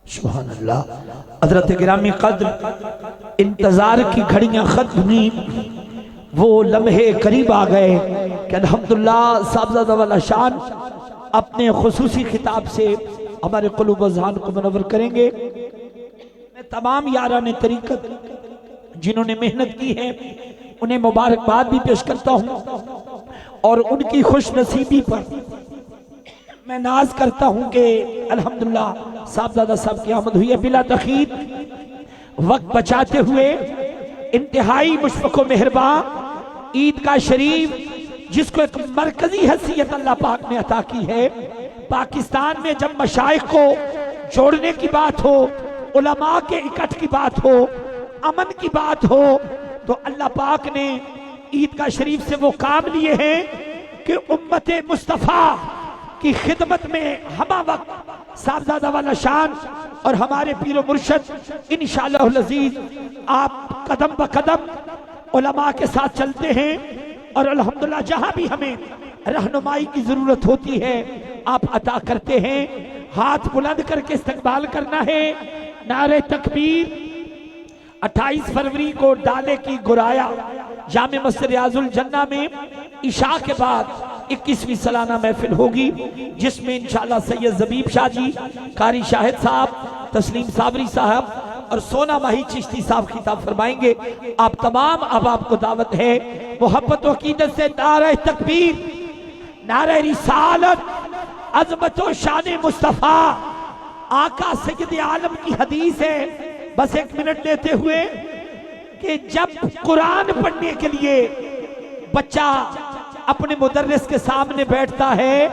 سبحان اللہ۔ حضرت گرامی قدر انتظار کی گھڑیاں ختم ہوئی، وہ لمحے قریب آ گئے کہ الحمدللہ صاحبزادہ والا شان اپنے خصوصی خطاب سے ہمارے قلوب و ذہان کو منور کریں گے۔ میں تمام یاران طریقت جنہوں نے محنت کی ہے انہیں مبارکباد بھی پیش کرتا ہوں، اور ان کی خوش نصیبی پر میں ناز کرتا ہوں کہ الحمدللہ صاحبزادہ صاحب کی آمد ہوئی ہے۔ بلا تخیر وقت بچاتے ہوئے انتہائی مشفق و مہربان عیدگاہ شریف، جس کو ایک مرکزی حیثیت اللہ پاک نے عطا کی ہے، پاکستان میں جب مشائخ کو جوڑنے کی بات ہو، علماء کے اکٹھ کی بات ہو، امن کی بات ہو، تو اللہ پاک نے عیدگاہ شریف سے وہ کام لیے ہیں کہ امت مصطفیٰ کی خدمت میں ہمہ وقت صاحبزادہ والا شان اور ہمارے پیر و مرشد انشاءاللہ العزیز آپ قدم بقدم علماء کے ساتھ چلتے ہیں، اور الحمدللہ جہاں بھی ہمیں رہنمائی کی ضرورت ہوتی ہے آپ عطا کرتے ہیں۔ ہاتھ بلند کر کے استقبال کرنا ہے۔ نعرہ تکبیر۔ 28 فروری کو ڈالے کی گرایا جامع مسجد ریاض الجنہ میں عشاء کے بعد 21ویں سالانہ محفل ہوگی، جس میں انشاءاللہ سید زبیب شاہ جی، قاری شاہد صاحب، تسلیم صابری صاحب اور سونا ماہی چشتی صاحب خطاب فرمائیں گے۔ آپ تمام احباب کو دعوت ہے، محبت و عقیدت سے نعرہ تکبیر، نعرہ رسالت، عظمت و شان مصطفیٰ۔ آقا سید عالم کی حدیث ہے، بس 1 منٹ لیتے ہوئے، کہ جب قرآن پڑھنے کے لیے بچہ اپنے مدرس کے سامنے بیٹھتا ہے،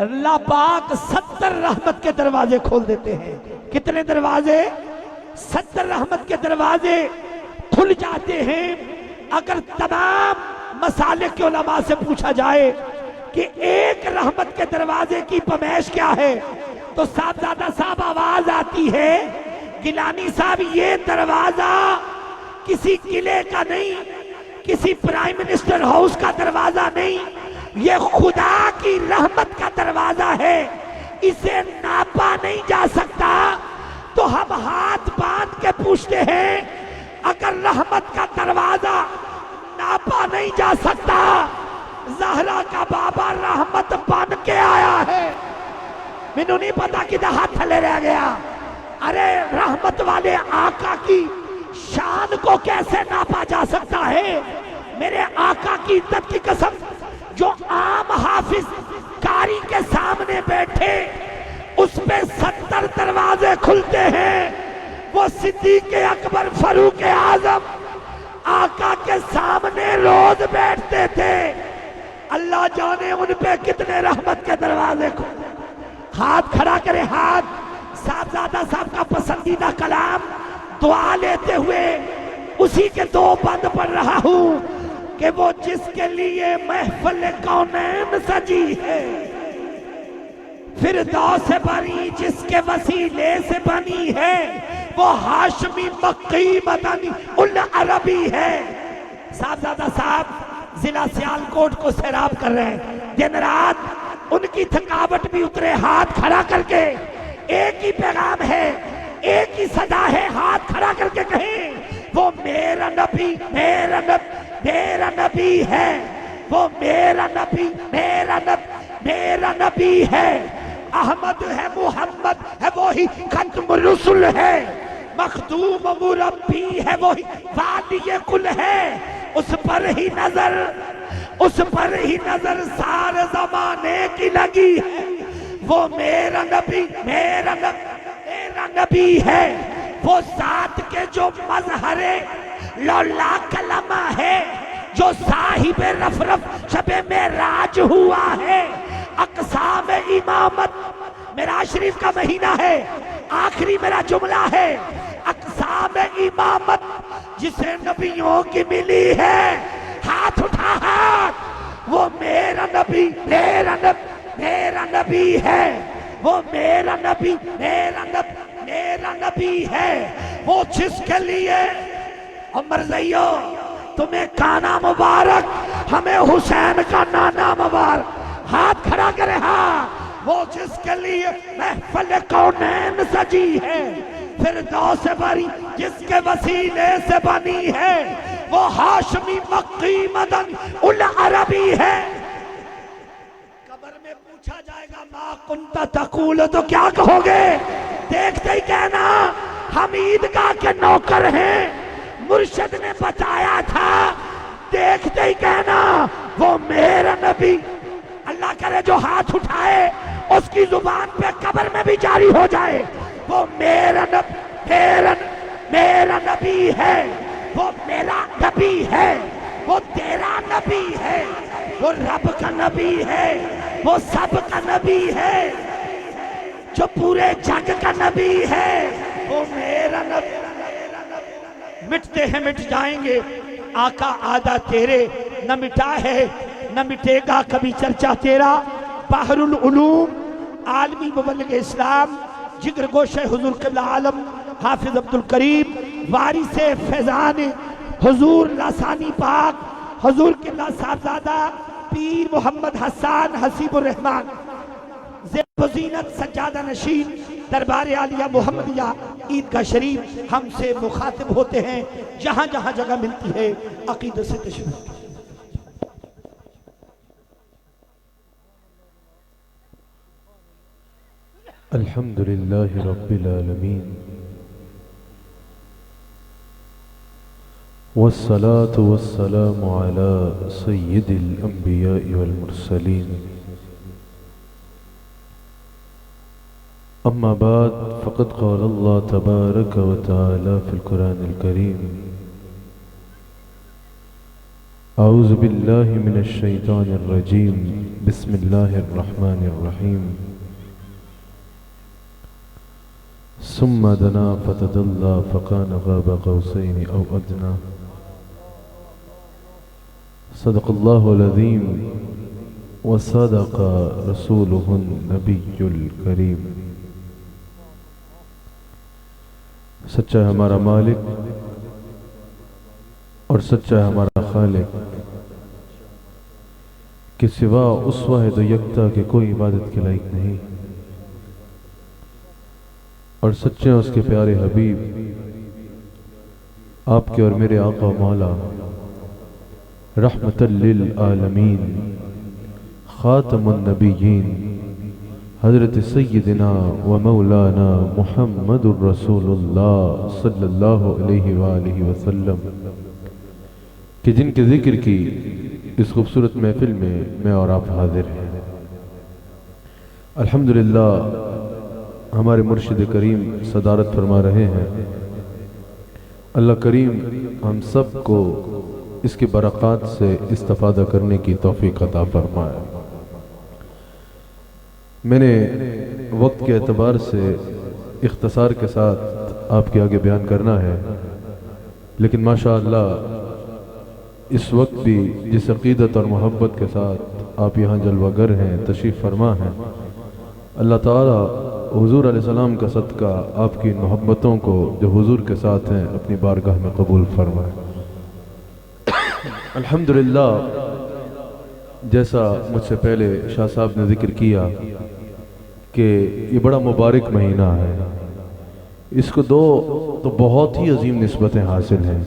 اللہ پاک 70 رحمت کے دروازے کھول دیتے ہیں۔ کتنے دروازے؟ 70 رحمت کے دروازے کھل جاتے ہیں۔ اگر تمام مسالک کے علماء سے پوچھا جائے کہ ایک رحمت کے دروازے کی پمیش کیا ہے، تو صاحبزادہ صاحب آواز آتی ہے، گیلانی صاحب یہ دروازہ کسی قلعے کا نہیں، کسی پرائم منسٹر ہاؤس کا دروازہ نہیں، یہ خدا کی رحمت کا دروازہ ہے، اسے ناپا نہیں جا سکتا۔ تو ہم ہاتھ باندھ کے پوچھتے ہیں، اگر رحمت کا دروازہ ناپا نہیں جا سکتا، زہرا کا بابا رحمت بن کے آیا ہے۔ مینوں نہیں پتا کدھر ہاتھ تھلے رہ گیا۔ ارے رحمت والے آقا کی شان کو کیسے ناپا جا سکتا ہے؟ میرے آقا کی عزت کی قسم، جو عام حافظ قاری کے سامنے بیٹھے اس پہ 70 دروازے کھلتے ہیں۔ وہ صدیق اکبر فاروق اعظم آقا کے سامنے روز بیٹھتے تھے، اللہ جانے ان پہ کتنے رحمت کے دروازے کھلتے۔ ہاتھ کھڑا کرے، ہاتھ۔ صاحبزادہ صاحب کا پسندیدہ کلام دعا لیتے ہوئے اسی کے 2 بند پڑھ رہا ہوں کہ وہ جس کے لیے محفل کونین سجی ہے، فردوس بری جس کے وسیلے سے بنی ہے، وہ ہاشمی مکی مدنی العربی ہے۔ صاحبزادہ صاحب ضلع سیالکوٹ کو سیراب کر رہے ہیں، دن رات ان کی تھکاوٹ بھی اترے، ہاتھ کھڑا کر کے ایک ہی پیغام ہے، ایک ہی صدا ہے، ہاتھ کھڑا کر کے کہیں، وہ میرا نبی، میرا نبی، میرا نبی ہے، وہ میرا نبی، میرا نبی، میرا نبی ہے۔ احمد ہے، محمد ہے، وہی ختم رسول ہے، مخدوم مربی ہے، وہی والی کل ہے، اس پر ہی نظر، اس پر ہی نظر سارے زمانے کی لگی ہے۔ وہ میرا نبی، میرا نبی، میرا نبی ہے، وہ ذات کے جو مظہر لولا کلمہ ہے، جو صاحب رفرف شب معراج ہوا ہے۔ اقسام امامت، معراج شریف کا مہینہ ہے، آخری میرا جملہ ہے، اقسام امامت جسے نبیوں کی ملی ہے، ہاتھ اٹھا ہاتھ، وہ میرا نبی، میرا نبی، میرا نبی ہے، وہ میرا نبی، میرا نبی، میرا نبی ہے، وہ جس کے لیے عمر زیو تمہیں کانا مبارک، ہمیں حسین کا نانا مبارک۔ ہاتھ کھڑا کرے، ہاں وہ جس کے لیے محفل کونین سجی ہے، فردوس بری جس کے وسیلے سے بنی ہے، وہ ہاشمی مکی مدن العربی ہے۔ قبر میں پوچھا جائے گا ما کنت تقول، تو کیا کہو گے؟ دیکھتے ہی کہنا ہم عیدگاہ کے نوکر ہیں، مرشد نے بتایا تھا۔ دیکھتے ہی کہنا وہ میرا نبی، اللہ کرے جو ہاتھ اٹھائے اس کی زبان پہ قبر میں بھی جاری ہو جائے، وہ میرا نبی ہے، وہ میرا نبی ہے، وہ تیرا نبی ہے، وہ رب کا نبی ہے، وہ سب کا نبی ہے، جو پورے جگ کا نبی ہے، وہ میرا نبی۔ مٹتے ہیں مٹ جائیں گے، آقا آدھا تیرے، نہ مٹا ہے نہ مٹے گا کبھی چرچا تیرا۔ بحر العلوم عالمی مبلغ اسلام، جگر گوشہ حضور قبلہ عالم حافظ عبدالکریم، وارث فیضان حضور لسانی پاک حضور قبلہ صاحبزادہ پیر محمد حسان حسیب الرحمن، زیب و زینت سجادہ نشین دربار عالیہ محمدیہ عیدگاہ شریف ہم سے مخاطب ہوتے ہیں، جہاں جہاں جگہ ملتی ہے عقیدت سے تشریف۔ الحمدللہ رب العالمین، والصلاة والسلام على سید الانبیاء والمرسلین، اما بعد فقد قال اللہ تبارک و تعالی فی القرآن الکریم، اعوذ باللہ من الشیطان الرجیم، بسم اللہ الرحمن الرحیم، ثم دنا فتدلى فكان قاب قوسين أو أدنى، صدق الله العظيم وصدق رسوله النبي الكريم۔ سچا ہے ہمارا مالک اور سچا ہے ہمارا خالق، کہ سوا اس واحد و یکتا کے کوئی عبادت کے لائق نہیں، اور سچے ہیں اس کے پیارے حبیب آپ کے اور میرے آقا و مولا رحمت للعالمین خاتم النبیین حضرت سیدنا و مولانا محمد الرسول اللہ صلی اللہ علیہ وآلہ وسلم، کہ جن کے ذکر کی اس خوبصورت محفل میں اور آپ حاضر ہیں۔ الحمدللہ ہمارے مرشد کریم صدارت فرما رہے ہیں، اللہ کریم ہم سب کو اس کی برکات سے استفادہ کرنے کی توفیق عطا فرمائے۔ میں نے وقت کے اعتبار سے اختصار کے ساتھ آپ کے آگے بیان کرنا ہے، لیکن ماشاءاللہ اس وقت بھی جس عقیدت اور محبت کے ساتھ آپ یہاں جلوہ گر ہیں، تشریف فرما ہیں، اللہ تعالیٰ حضور علیہ السلام کا صدقہ آپ کی محبتوں کو جو حضور کے ساتھ ہیں اپنی بارگاہ میں قبول فرمائے۔ الحمدللہ جیسا مجھ سے پہلے شاہ صاحب نے ذکر کیا کہ یہ بڑا مبارک مہینہ ہے، اس کو دو تو بہت ہی عظیم نسبتیں حاصل ہیں،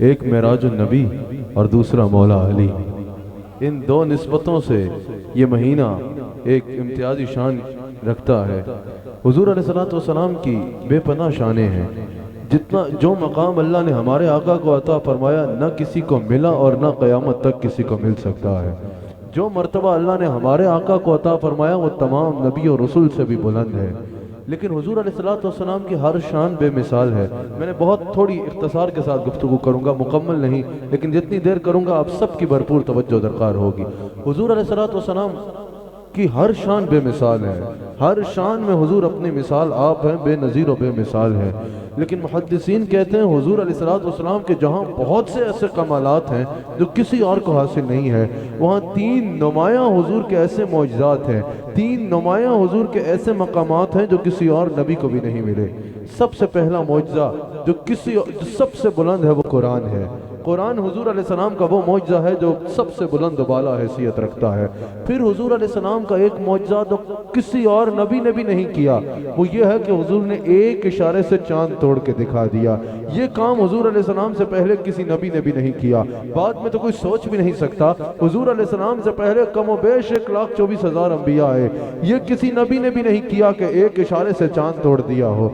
ایک معراج النبی اور دوسرا مولا علی۔ ان دو نسبتوں سے یہ مہینہ ایک امتیازی شان رکھتا ہے۔ حضور علیہ السلام کی بے پناہ شانیں ہیں، جو مقام اللہ نے ہمارے آقا کو عطا فرمایا نہ کسی کو ملا اور نہ قیامت تک کسی کو مل سکتا ہے۔ جو مرتبہ اللہ نے ہمارے آقا کو عطا فرمایا وہ تمام نبی اور رسول سے بھی بلند ہے، لیکن حضور علیہ السلام کی ہر شان بے مثال ہے۔ میں نے بہت تھوڑی اختصار کے ساتھ گفتگو کروں گا، مکمل نہیں، لیکن جتنی دیر کروں گا آپ سب کی بھرپور توجہ درکار ہوگی۔ حضور علیہ السلام کی ہر شان بے مثال ہے، ہر شان میں حضور اپنی مثال آپ ہیں، بے نظیر و بے مثال ہے۔ لیکن محدثین کہتے ہیں حضور علیہ السلام کے جہاں بہت سے ایسے کمالات ہیں جو کسی اور کو حاصل نہیں ہے، وہاں تین نمایاں حضور کے ایسے معجزات ہیں، تین نمایاں حضور کے ایسے مقامات ہیں جو کسی اور نبی کو بھی نہیں ملے۔ سب سے پہلا معجزہ جو سب سے بلند ہے وہ قرآن ہے۔ قرآن حضور علیہ السلام کا وہ معجزہ ہے جو سب سے بلند و بالا حیثیت رکھتا ہے۔ پھر حضور علیہ السلام کا ایک معجزہ جو کسی اور نبی نے بھی نہیں کیا، وہ یہ ہے کہ حضور نے ایک اشارے سے چاند توڑ کے دکھا دیا۔ یہ کام حضور علیہ السلام سے پہلے کسی نبی نے بھی نہیں کیا، بعد میں تو کوئی سوچ بھی نہیں سکتا۔ حضور علیہ السلام سے پہلے کم و بیش 1,24,000 انبیاء آئے، یہ کسی نبی نے بھی نہیں کیا کہ ایک اشارے سے چاند توڑ دیا ہو۔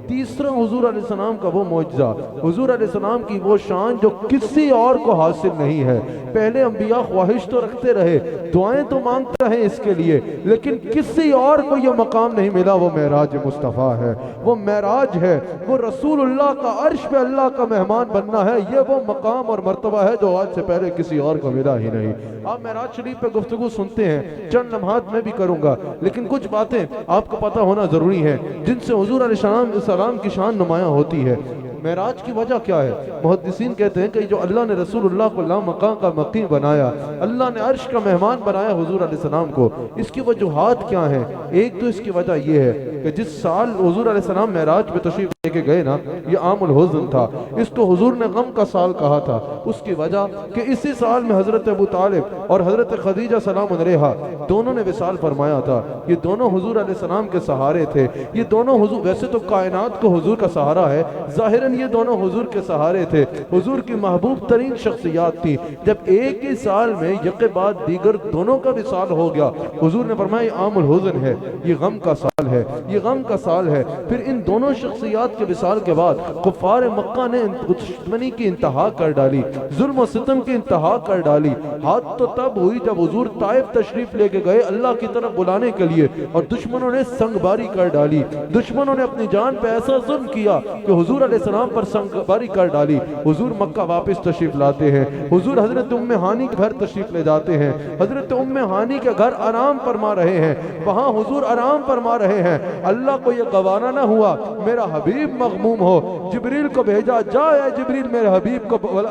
تیسرا حضور علیہ السلام کا وہ معجزہ، حضور علیہ السلام کی وہ شان جو کسی اور کو حاصل نہیں ہے۔ پہلے انبیاء خواہش تو رکھتے رہے، دعائیں تو مانگتے رہے اس کے لیے، لیکن کسی اور کو یہ مقام نہیں ملا۔ وہ معراج مصطفیٰ ہے، وہ معراج ہے، وہ رسول اللہ کا عرش پہ اللہ کا مہمان بننا ہے۔ یہ وہ مقام اور مرتبہ ہے جو آج سے پہلے کسی اور کو ملا ہی نہیں۔ آپ معراج شریف پہ گفتگو سنتے ہیں، چند لمحات میں بھی کروں گا، لیکن کچھ باتیں آپ کو پتہ ہونا ضروری ہے جن سے حضور علیہ السلام کی شان نمایاں ہوتی ہے۔ معراج کی وجہ کیا ہے؟ محدثین کہتے ہیں کہ جو اللہ نے رسول اللہ کو لامقام کا مقیم بنایا، اللہ نے عرش کا مہمان بنایا حضور علیہ السلام کو، اس کی وجوہات کیا ہیں؟ ایک تو اس کی وجہ یہ ہے کہ جس سال حضور علیہ السلام معراج پہ تشریف لے کے گئے نا، یہ عام الحزن تھا، اس کو حضور نے غم کا سال کہا تھا۔ اس کی وجہ کہ اسی سال میں حضرت ابو طالب اور حضرت خدیجہ سلام علیہا دونوں نے وصال فرمایا تھا۔ یہ دونوں حضور علیہ السلام کے سہارے تھے، یہ دونوں حضور، ویسے تو کائنات کو حضور کا سہارا ہے، ظاہراً یہ دونوں حضور کے سہارے تھے، حضور کی محبوب ترین شخصیات تھی۔ جب ایک ہی سال میں یکے بعد دیگر دونوں کا وصال ہو گیا، حضور نے فرمایا یہ عام الحزن ہے، یہ غم کا سال ہے، یہ غم کا سال ہے۔ پھر ان دونوں شخصیات کے وصال کے بعد کفار مکہ نے دشمنی کی انتہا کر ڈالی، ظلم و ستم کی انتہا کر ڈالی۔ حد تو تب ہوئی جب حضور طائف تشریف لے کے گئے اللہ کی طرف بلانے کے لیے، اور دشمنوں نے سنگ باری کر ڈالی، دشمنوں نے اپنی جان پہ ایسا ظلم کیا کہ حضور علیہ السلام پر سنگ باری کر ڈالی۔ حضور مکہ واپس تشریف لاتے ہیں، حضور حضرت ام ہانی کے گھر تشریف لے جاتے ہیں، حضرت ام ہانی کے گھر آرام فرما رہے ہیں، وہاں حضور آرام فرما رہے ہیں۔ اللہ کو یہ گوارا نہ ہوا میرا حبیب مغموم ہو، جبریل کو بھیجا، جا اے جبریل میرے حبیب کو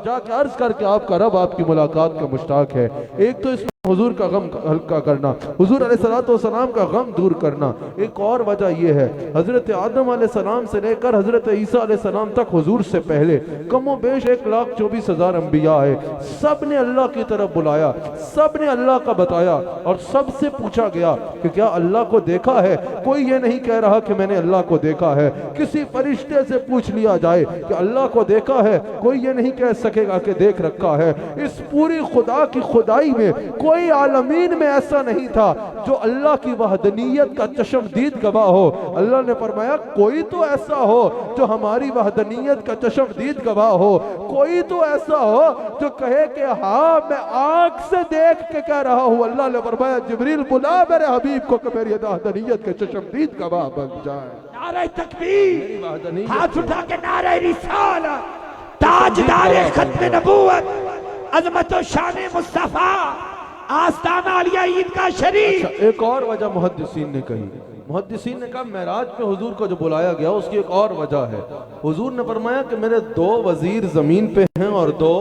جا کے عرض کر کے آپ کا رب آپ کی ملاقات کا مشتاق ہے۔ ایک تو اس حضور کا غم ہلکا کرنا، حضور علیہ السلام کا غم دور کرنا۔ ایک اور وجہ یہ ہے، حضرت آدم علیہ السلام سے لے کر حضرت عیسیٰ علیہ السلام تک حضور سے پہلے کم و بیش 1,24,000 انبیاء آئے، سب نے اللہ کی طرف بلایا، سب نے اللہ کا بتایا، اور سب سے پوچھا گیا کہ کیا اللہ کو دیکھا ہے؟ کوئی یہ نہیں کہہ رہا کہ میں نے اللہ کو دیکھا ہے۔ کسی فرشتے سے پوچھ لیا جائے کہ اللہ کو دیکھا ہے، کوئی یہ نہیں کہہ سکے گا کہ دیکھ رکھا ہے۔ اس پوری خدا کی خدائی میں کوئی عالمین میں ایسا نہیں تھا جو اللہ کی وحدانیت کا چشمدید گواہ ہو۔ اللہ نے فرمایا کوئی تو ایسا ہو جو ہماری وحدانیت کا چشمدید گواہ ہو، کوئی تو ایسا ہو جو کہے کہ ہاں میں آنکھ سے دیکھ کے کہہ رہا ہوں۔ اللہ نے فرمایا جبریل بلا میرے حبیب کو کہ میری وحدانیت کے چشمدید گواہ بن جائے۔ نعرہ تکبیر، ہاتھ اٹھا کے نعرہ رسالت، تاجدار ختم نبوت، عظمت و شان مصطفیٰ، آستانہ علیہ عیدگاہ شریف۔ ایک اور وجہ محدثین نے کہی، محدثین نے کہا معراج پہ حضور کو جو بلایا گیا اس کی ایک اور وجہ ہے۔ حضور نے فرمایا کہ میرے 2 وزیر زمین پہ ہیں اور 2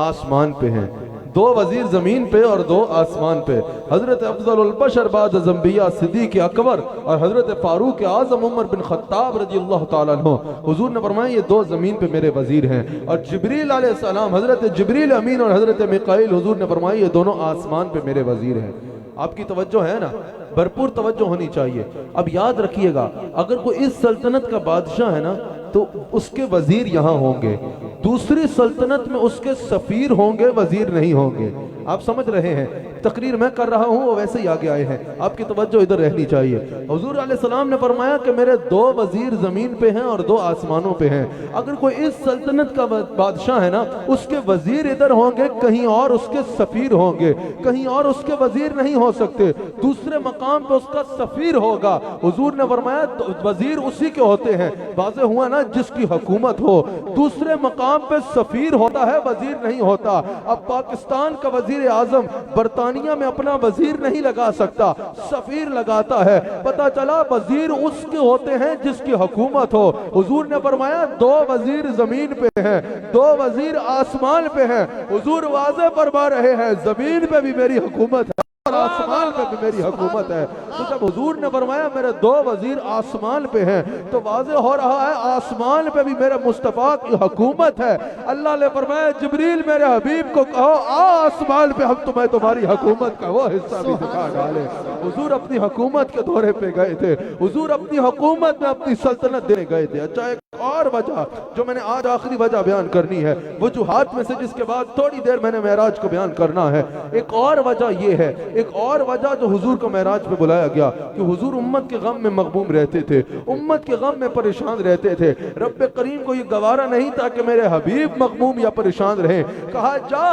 آسمان پہ ہیں، 2 وزیر زمین پہ اور 2 آسمان پہ۔ حضرت افضل البشر بعد از انبیاء صدیق اکبر اور حضرت فاروق اعظم عمر بن خطاب رضی اللہ تعالیٰ عنہ، حضور نے فرمایا یہ 2 زمین پہ میرے وزیر ہیں، اور جبریل علیہ السلام، حضرت جبریل امین اور حضرت میکائیل، حضور نے فرمایا یہ دونوں آسمان پہ میرے وزیر ہیں۔ آپ کی توجہ ہے نا، بھرپور توجہ ہونی چاہیے۔ اب یاد رکھیے گا اگر کوئی اس سلطنت کا بادشاہ ہے نا تو اس کے وزیر یہاں ہوں گے، دوسری سلطنت میں اس کے سفیر ہوں گے، وزیر نہیں ہوں گے۔ آپ سمجھ رہے ہیں؟ تقریر میں کر رہا ہوں وہ ویسے ہی آگے آئے ہیں، آپ کی توجہ ادھر رہنی چاہیے۔ حضور علیہ السلام نے فرمایا کہ میرے 2 وزیر زمین پہ ہیں اور 2 آسمانوں پہ ہیں۔ اگر کوئی اس سلطنت کا بادشاہ ہے نا اس کے وزیر ادھر ہوں گے، کہیں اور اس کے سفیر ہوں گے، کہیں اور اس کے وزیر نہیں ہو سکتے، دوسرے مقام پہ اس کا سفیر ہوگا۔ حضور نے فرمایا وزیر اسی کے ہوتے ہیں، واضح ہوا نا، جس کی حکومت ہو۔ دوسرے مقام پہ سفیر ہوتا ہے، وزیر نہیں ہوتا۔ اب پاکستان کا وزیر اعظم برطانیہ میں اپنا وزیر نہیں لگا سکتا، سفیر لگاتا ہے۔ پتہ چلا وزیر اس کے ہوتے ہیں جس کی حکومت ہو۔ حضور نے فرمایا 2 وزیر زمین پہ ہیں، 2 وزیر آسمان پہ ہیں۔ حضور واضح فرما رہے ہیں زمین پہ بھی میری حکومت ہے، اور آسمان پہ بھی میری حکومت ہے۔ تو جب حضور نے فرمایا میرے 2 وزیر آسمان پہ ہیں تو واضح ہو رہا ہے آسمان پہ بھی میرے مصطفیٰ کی حکومت ہے۔ اللہ نے فرمایا جبریل میرے حبیب کو کہو آسمان پہ ہم تمہیں تمہاری حکومت کا وہ حصہ بھی دکھا ڈالے۔ حضور اپنی حکومت کے دورے پہ گئے تھے، حضور اپنی حکومت میں اپنی سلطنت دینے گئے تھے۔ اچھا ایک اور وجہ جو میں نے آج آخری وجہ بیان کرنی ہے وجوہات میں سے، جس کے بعد تھوڑی دیر میں نے معراج کو بیان کرنا ہے، ایک اور وجہ یہ ہے، ایک اور وجہ جو حضور کو معراج پہ بلایا گیا کہ حضور امت کے غم میں مغموم رہتے تھے، امت کے غم میں پریشان رہتے تھے۔ رب کریم کو یہ گوارا نہیں تھا کہ میرے حبیب مغموم یا پریشان رہیں۔ کہا جا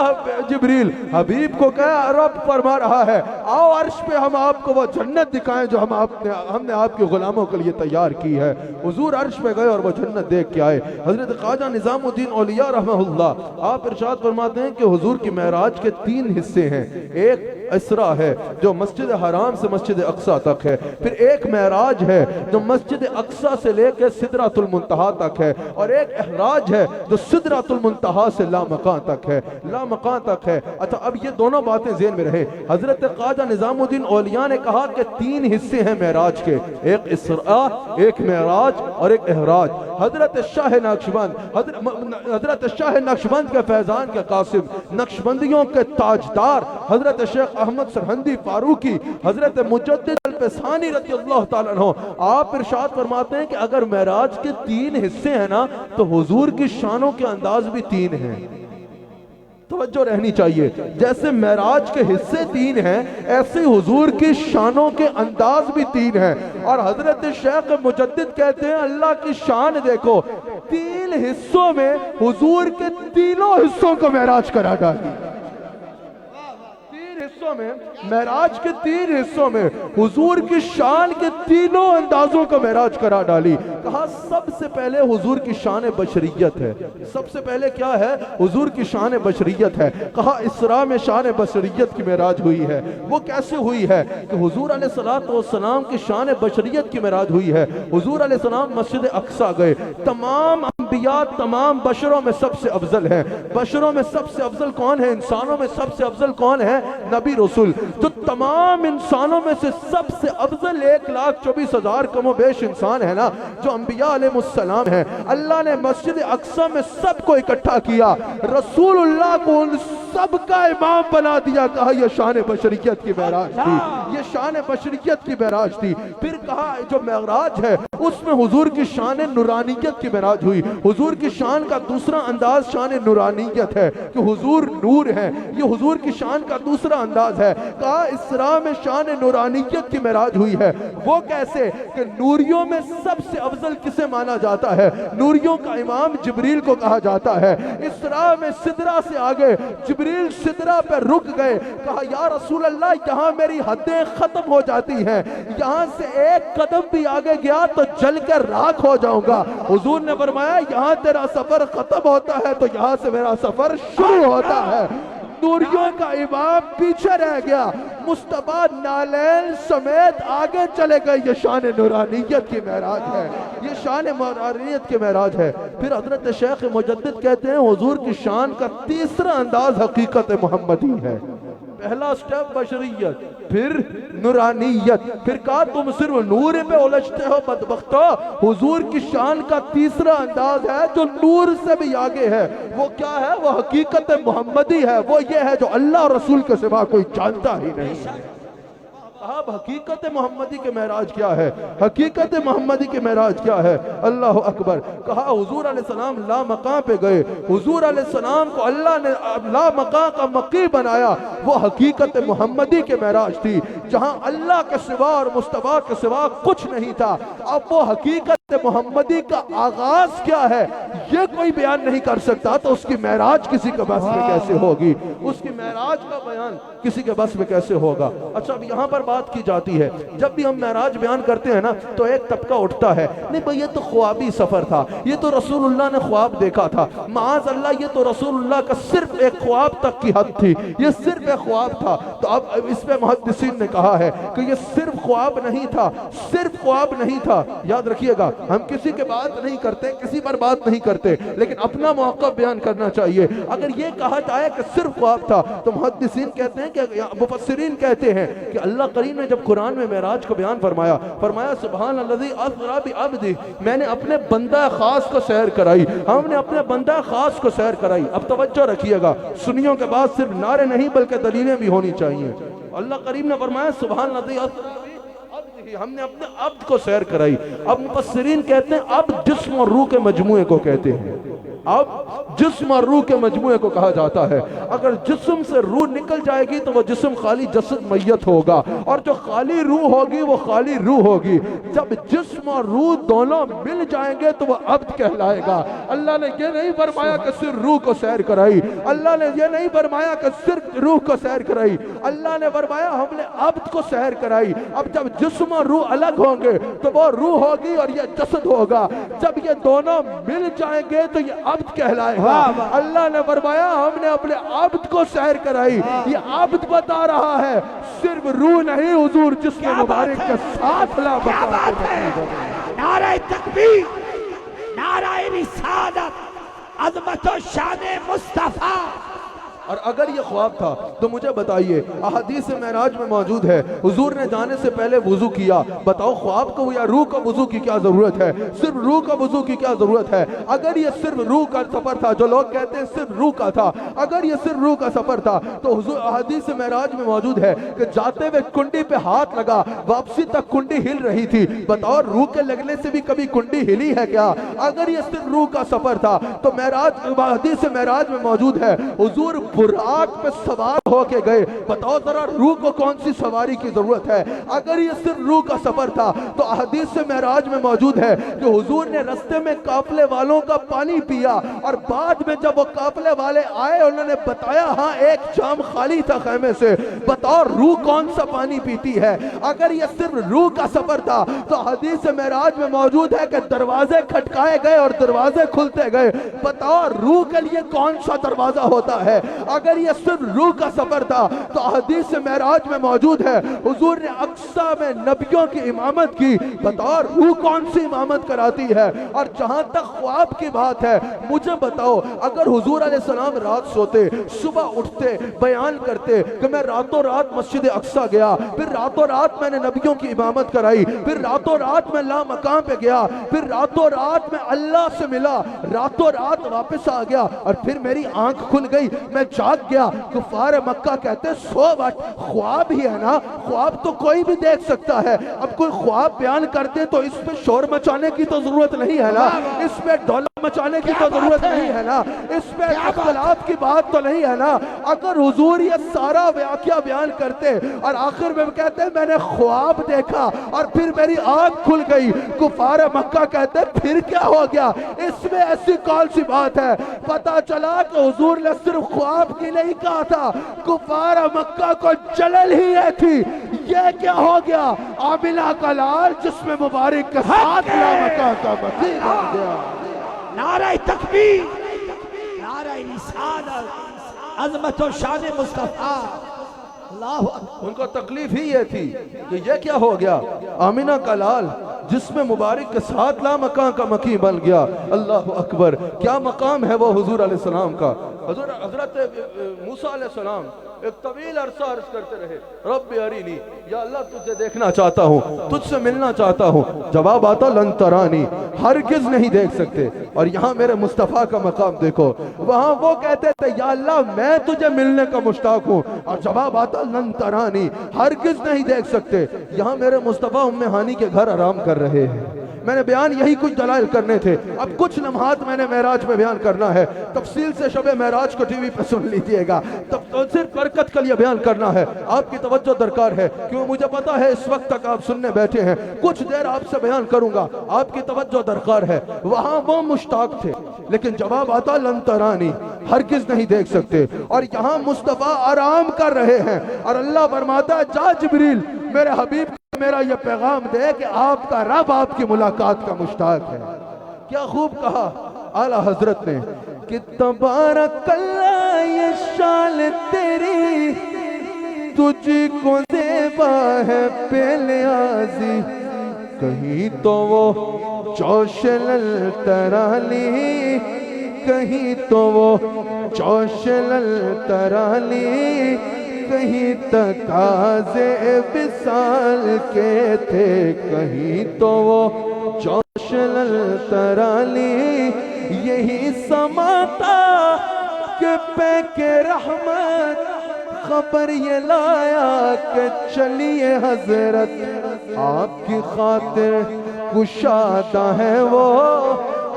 جبریل، حبیب کو کہا رب فرما رہا ہے آؤ عرش پہ ہم آپ کو وہ جنت دکھائیں جو ہم نے آپ کے غلاموں کے لیے تیار کی ہے۔ حضور عرش پہ گئے اور وہ جنت دیکھ کے آئے۔ حضرت خواجہ نظام الدین اولیاء رحمہ اللہ آپ ارشاد فرماتے ہیں کہ حضور کی معراج کے 3 حصے ہیں۔ ایک اسرا ہے جو مسجد حرام سے مسجد اقصی تک ہے، پھر ایک معراج ہے جو مسجد اقصی سے لے کے سدرۃ المنتہا تک ہے، اور ایک احراج ہے جو سدرۃ المنتہا سے لامکان تک ہے، لامکان تک ہے۔ اچھا اب یہ دونوں باتیں ذہن میں رہے۔ حضرت خواجہ نظام الدین اولیاء نے کہا کہ 3 حصے ہیں معراج کے، ایک اسرا، ایک معراج اور ایک احراج۔ حضرت شاہ نقشبند، حضرت شاہ نقشبند کے فیضان کے قاسم، نقشبندیوں کے تاجدار حضرت شیخ احمد سرہندی فاروقی، حضرت مجدد الفسانی رضی اللہ تعالیٰ عنہ آپ ارشاد فرماتے ہیں کہ اگر معراج کے 3 حصے ہیں نا تو حضور کی شانوں کے انداز بھی 3 ہیں۔ توجہ رہنی چاہیے، جیسے معراج کے حصے 3 ہیں ایسے حضور کی شانوں کے انداز بھی 3 ہیں۔ اور حضرت شیخ مجدد کہتے ہیں اللہ کی شان دیکھو، 3 حصوں میں حضور کے تینوں حصوں کو معراج کرا ڈالی۔ 3 حصوں میں، معراج کے 3 حصوں میں حضور کی شان کے تینوں اندازوں کو معراج کرا ڈالی۔ کہا سب سے پہلے حضور کی شان بشریت ہے، سب سے پہلے کیا ہے؟ حضور کی شان بشریت ہے۔ کہا اسراء میں شان بشریت کی معراج ہوئی ہے۔ وہ کیسے ہوئی ہے کہ حضور علیہ السلام کی شان بشریت کی معراج ہوئی ہے۔ حضور علیہ السلام مسجد اقصی گئے، تمام انبیاء تمام بشروں میں سب سے افضل ہیں۔ بشروں میں سب سے افضل کون ہے؟ انسانوں میں سب سے افضل کون ہے؟ نبی رسول۔ تو تمام انسانوں میں سے سب سے افضل 1,24,000 کم و بیش انسان ہے نا جو انبیاء علیہ السلام ہیں، اللہ نے مسجد اقصی میں سب کو اکٹھا کیا، رسول اللہ کو ان سب کا امام بنا دیا۔ کہا یہ شان بشریت کی معراج تھی، یہ شان بشریت کی معراج تھی۔ پھر کہا جو معراج ہے اس میں حضور کی شان نورانیت کی معراج ہوئی۔ حضور کی شان کا دوسرا انداز شان نورانیت ہے کہ حضور نور ہے، یہ حضور کی شان کا دوسرا انداز ہے۔ کہا اسراء میں شان نورانیت کی معراج ہوئی ہے۔ وہ کیسے کہ نوریوں میں سب سے افضل کسے مانا جاتا ہے؟ نوریوں کا امام جبریل کو کہا جاتا ہے۔ اسراء میں سدرہ سے آگے جبریل سدرہ پہ رک گئے۔ کہا یا رسول اللہ یہاں میری حدیں ختم ہو جاتی ہیں، یہاں سے ایک قدم بھی آگے گیا تو جل کر راکھ ہو جاؤں گا۔ حضور نے فرمایا یہاں تیرا سفر ختم ہوتا ہے تو یہاں سے میرا سفر شروع ہوتا ہے۔ نوریوں کا امام پیچھے رہ گیا، مصطفیٰ نالین سمیت آگے چلے گئے۔ یہ شان نورانیت کی معراج ہے، یہ شان نورانیت کی معراج ہے۔ پھر حضرت شیخ مجدد کہتے ہیں حضور کی شان کا تیسرا انداز حقیقت محمدی ہے۔ پہلا سٹیپ بشریت، پھر نورانیت، پھر کہا تم صرف نور پہ الجھتے ہو بدبختو۔ حضور کی شان کا تیسرا انداز ہے جو نور سے بھی آگے ہے۔ وہ کیا ہے؟ وہ حقیقت محمدی ہے۔ وہ یہ ہے جو اللہ اور رسول کے سوا کوئی جانتا ہی نہیں۔ اب حقیقت محمدی کے معراج کیا ہے؟ حقیقت محمدی کے معراج کیا ہے؟ اللہ اکبر۔ کہا حضور علیہ السلام لا مقام پہ گئے، حضور علیہ السلام کو اللہ نے لا مقام کا مقیم بنایا۔ وہ حقیقت محمدی کے معراج تھی جہاں اللہ کے سوا اور مصطفیٰ کے سوا کچھ نہیں تھا۔ اب وہ حقیقت محمدی کا آغاز کیا ہے یہ کوئی بیان نہیں کر سکتا، تو اس کی معراج کسی کے بس میں کیسے ہوگی؟ اس کی معراج کا بیان کسی کے بس میں کیسے ہوگا؟ اچھا اب یہاں پر بات کی جاتی ہے، جب بھی ہم معراج بیان کرتے ہیں نا تو ایک طبقہ اٹھتا ہے، نہیں بھئی یہ تو خوابی سفر تھا، یہ تو رسول اللہ نے خواب دیکھا تھا، معاذ اللہ یہ تو رسول اللہ کا صرف ایک خواب تک کی حد تھی، یہ صرف ایک خواب تھا۔ تو اب اس پہ محدثین نے کہا ہے کہ یہ صرف خواب نہیں تھا، صرف خواب نہیں تھا۔ یاد رکھیے گا ہم کسی کے بات نہیں کرتے، کسی پر بات نہیں کرتے، لیکن اپنا موقف بیان کرنا چاہیے۔ اگر یہ کہا جائے کہ صرف خواب تھا تو محدثین کہتے ہیں کہ مفسرین کہتے ہیں کہ اللہ کریم نے جب قرآن میں معراج کو بیان فرمایا، فرمایا سبحان الذی اسری بعبدہ، میں نے اپنے بندہ خاص کو سیر کرائی، ہم نے اپنے بندہ خاص کو سیر کرائی۔ اب توجہ رکھیے گا، سنیوں کے بعد صرف نعرے نہیں بلکہ دلیلیں بھی ہونی چاہیے۔ اللہ کریم نے فرمایا سبحان الذی اسری، ہم نے اپنے عبد کو سیر کرائی۔ اب مفسرین کہتے ہیں اب جسم اور روح کے مجموعے کو کہتے ہیں، اب جسم اور روح کے مجموعے کو کہا جاتا ہے۔ اگر جسم سے روح نکل جائے گی تو وہ جسم خالی جسد میت ہوگا، اور جو خالی روح ہوگی وہ خالی روح ہوگی۔ جب جسم اور روح دونوں مل جائیں گے تو وہ عبد کہلائے گا۔ اللہ نے یہ نہیں فرمایا کہ صرف روح کو سیر کرائی، اللہ نے یہ نہیں فرمایا کہ صرف روح کو سیر کرائی، اللہ نے فرمایا ہم نے عبد کو سیر کرائی۔ اب جب جسم اور روح الگ ہوں گے تو وہ روح ہوگی اور یہ جسد ہوگا، جب یہ دونوں مل جائیں گے تو یہ عبد کہلائے گا۔ اللہ نے فرمایا ہم نے اپنے عبد کو سیر کرائی۔ یہ عبد بتا رہا ہے صرف روح نہیں، حضور جسم مبارک کے ساتھ لا بتا۔ نعرہ تکبیر، نعرہ رسالت، عظمت و شان مصطفیٰ۔ اور اگر یہ خواب تھا تو مجھے بتائیے، احادیث معراج میں موجود ہے حضور نے جانے سے پہلے وضو کیا۔ بتاؤ خواب کو یا روح کا وضو کی کیا ضرورت ہے؟ صرف روح کا وضو کی کیا ضرورت ہے؟ اگر یہ صرف روح کا سفر تھا، جو لوگ کہتے ہیں صرف روح کا تھا، اگر یہ صرف روح کا سفر تھا تو حضور احادیث معراج میں موجود ہے کہ جاتے ہوئے کنڈی پہ ہاتھ لگا، واپسی تک کنڈی ہل رہی تھی۔ بتاؤ روح کے لگنے سے بھی کبھی کنڈی ہلی ہے کیا؟ اگر یہ صرف روح کا سفر تھا تو حدیث معراج میں موجود ہے حضور براق پہ سوار ہو کے گئے۔ بتاؤ ذرا روح کو کون سی سواری کی ضرورت ہے؟ اگر یہ صرف روح کا سفر تھا تو حدیث معراج میں موجود ہے کہ حضور نے رستے میں قافلے والوں کا پانی پیا، اور بعد میں جب وہ قافلے والے آئے انہوں نے بتایا ہاں ایک جام خالی تھا خیمے سے۔ بتاؤ روح کون سا پانی پیتی ہے؟ اگر یہ صرف روح کا سفر تھا تو حدیث معراج میں موجود ہے کہ دروازے کھٹکائے گئے اور دروازے کھلتے گئے۔ بتاؤ روح کے لیے کون سا دروازہ ہوتا ہے؟ اگر یہ صرف روح کا سفر تھا تو حدیث معراج میں موجود ہے حضور نے اقصی میں نبیوں کی امامت کی۔ بتاؤ روح کون سی امامت کراتی ہے؟ اور جہاں تک خواب کی بات ہے مجھے بتاؤ، اگر حضور علیہ السلام رات سوتے، صبح اٹھتے، بیان کرتے کہ میں راتوں رات مسجد اقصی گیا، پھر راتوں رات میں نے نبیوں کی امامت کرائی، پھر راتوں رات میں لا مقام پہ گیا، پھر راتوں رات میں اللہ سے ملا، راتوں رات واپس آ گیا، اور پھر میری آنکھ کھل گئی، میں جاگ گیا۔ کفار مکہ کہتے سو وٹ خواب ہی ہے نا، خواب تو کوئی بھی دیکھ سکتا ہے، اب کوئی خواب بیان کرتے تو اس پہ شور مچانے کی تو ضرورت نہیں ہے نا، اس پہ ڈولہ مچانے کی تو ضرورت نہیں ہے نا، اس پہ اختلاف کی بات تو نہیں ہے نا۔ اگر حضور یہ سارا واقعہ بیان کرتے اور آخر میں کہتے میں نے خواب دیکھا اور پھر میری آنکھ کھل گئی، کفار مکہ کہتے پھر کیا ہو گیا؟ اس میں ایسی کون سی بات ہے؟ پتا چلا کہ حضور نے صرف خواب کی نہیں کہا تھا، کفار مکہ کو جلل ہی ہے تھی۔ یہ کیا ہو گیا؟ آمنہ کا لال جسم مبارک کے ساتھ لا مکہ کا مسیح بن گیا۔ نعرہ تکبیر، نعرہ رسالت، عظمت و شان مصطفیٰ۔ اللہ اکبر۔ ان کو تکلیف ہی یہ تھی کہ یہ کیا ہو گیا؟ آمنہ کا لال جسم مبارک کے ساتھ لا مکان کا مکی بن گیا۔ اللہ اکبر، کیا مقام ہے وہ حضور علیہ السلام کا۔ حضرت موسیٰ علیہ السلام ایک طویل عرصہ عرض کرتے رہے رب ارینی، یا اللہ تجھے دیکھنا چاہتا ہوں، تجھ سے ملنا چاہتا ہوں۔ جواب آتا لن ترانی، ہرگز نہیں دیکھ سکتے۔ اور یہاں میرے مصطفیٰ کا مقام دیکھو، وہاں وہ کہتے تھے یا اللہ میں تجھے ملنے کا مشتاق ہوں، اور جواب آتا لن ترانی، ہرگز نہیں دیکھ سکتے۔ یہاں میرے مصطفیٰ ام ہانی کے گھر آرام کر رہے ہیں۔ میں نے بیان یہی کچھ دلائل کرنے تھے، اب کچھ لمحات میں نے معراج میں بیان کرنا ہے۔ تفصیل سے شب معراج کو ٹی وی پہ سن لیجئے گا، صرف برکت کے لیے بیان کرنا ہے، آپ کی توجہ درکار ہے، کیوں مجھے پتا ہے اس وقت تک آپ سننے بیٹھے ہیں، کچھ دیر آپ سے بیان کروں گا، آپ کی توجہ درکار ہے۔ وہاں وہ مشتاق تھے لیکن جواب آتا لن ترانی، ہرگز نہیں دیکھ سکتے۔ اور یہاں مصطفیٰ آرام کر رہے ہیں اور اللہ فرماتا ہے جا جبریل میرے حبیب میرا یہ پیغام دے کہ آپ کا رب آپ کی ملاقات کا مشتاق ہے۔ کیا خوب کہا اعلیٰ حضرت نے کہ تبارک اللہ یہ شان تیری تجھ کو زیبا ہے بے نیازی، کہیں تو وہ چوشلل ترالی، کہیں تو وہ چوشلل ترالی، کہیں تقاضے وصال کے تھے، کہیں تو وہ چوشلل ترالی، یہی سما تھا کہ پیک رحمت خبر یہ لایا کہ چلیے حضرت آپ کی خاطر کشادہ ہے وہ،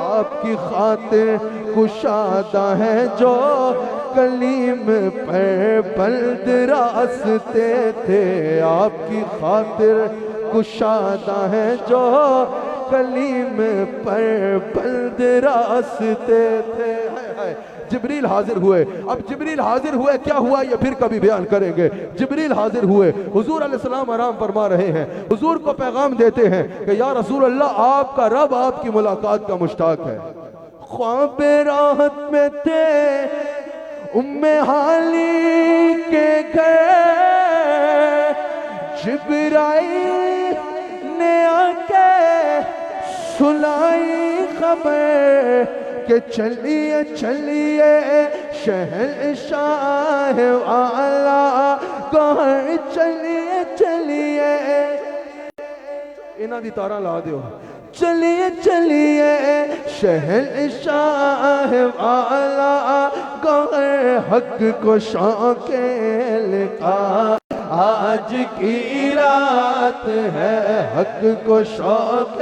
آپ کی خاطر کشادہ ہے جو کلیم پر بلد راستے تھے، آپ کی خاطر کشادہ ہے جو کلیم پر بلد راستے تھے۔ جبریل حاضر ہوئے، اب جبریل حاضر ہوئے، کیا ہوا یہ پھر کبھی بیان کریں گے۔ جبریل حاضر ہوئے، حضور علیہ السلام آرام فرما رہے ہیں، حضور کو پیغام دیتے ہیں کہ یا رسول اللہ آپ کا رب آپ کی ملاقات کا مشتاق ہے۔ خواب راحت میں تھے ام حالی کے گھر، جبرائیل نے آ کے سنائی خبر کہ چلیے چلیے شہنشاہ اعلیٰ گھر، چلیے چلیے انہاں دی تاراں لا دیو، چلیے چلیے شہنشاہ اعلیٰ گھر، حق کو شوق لقاء آج کی رات ہے، حق کو شوق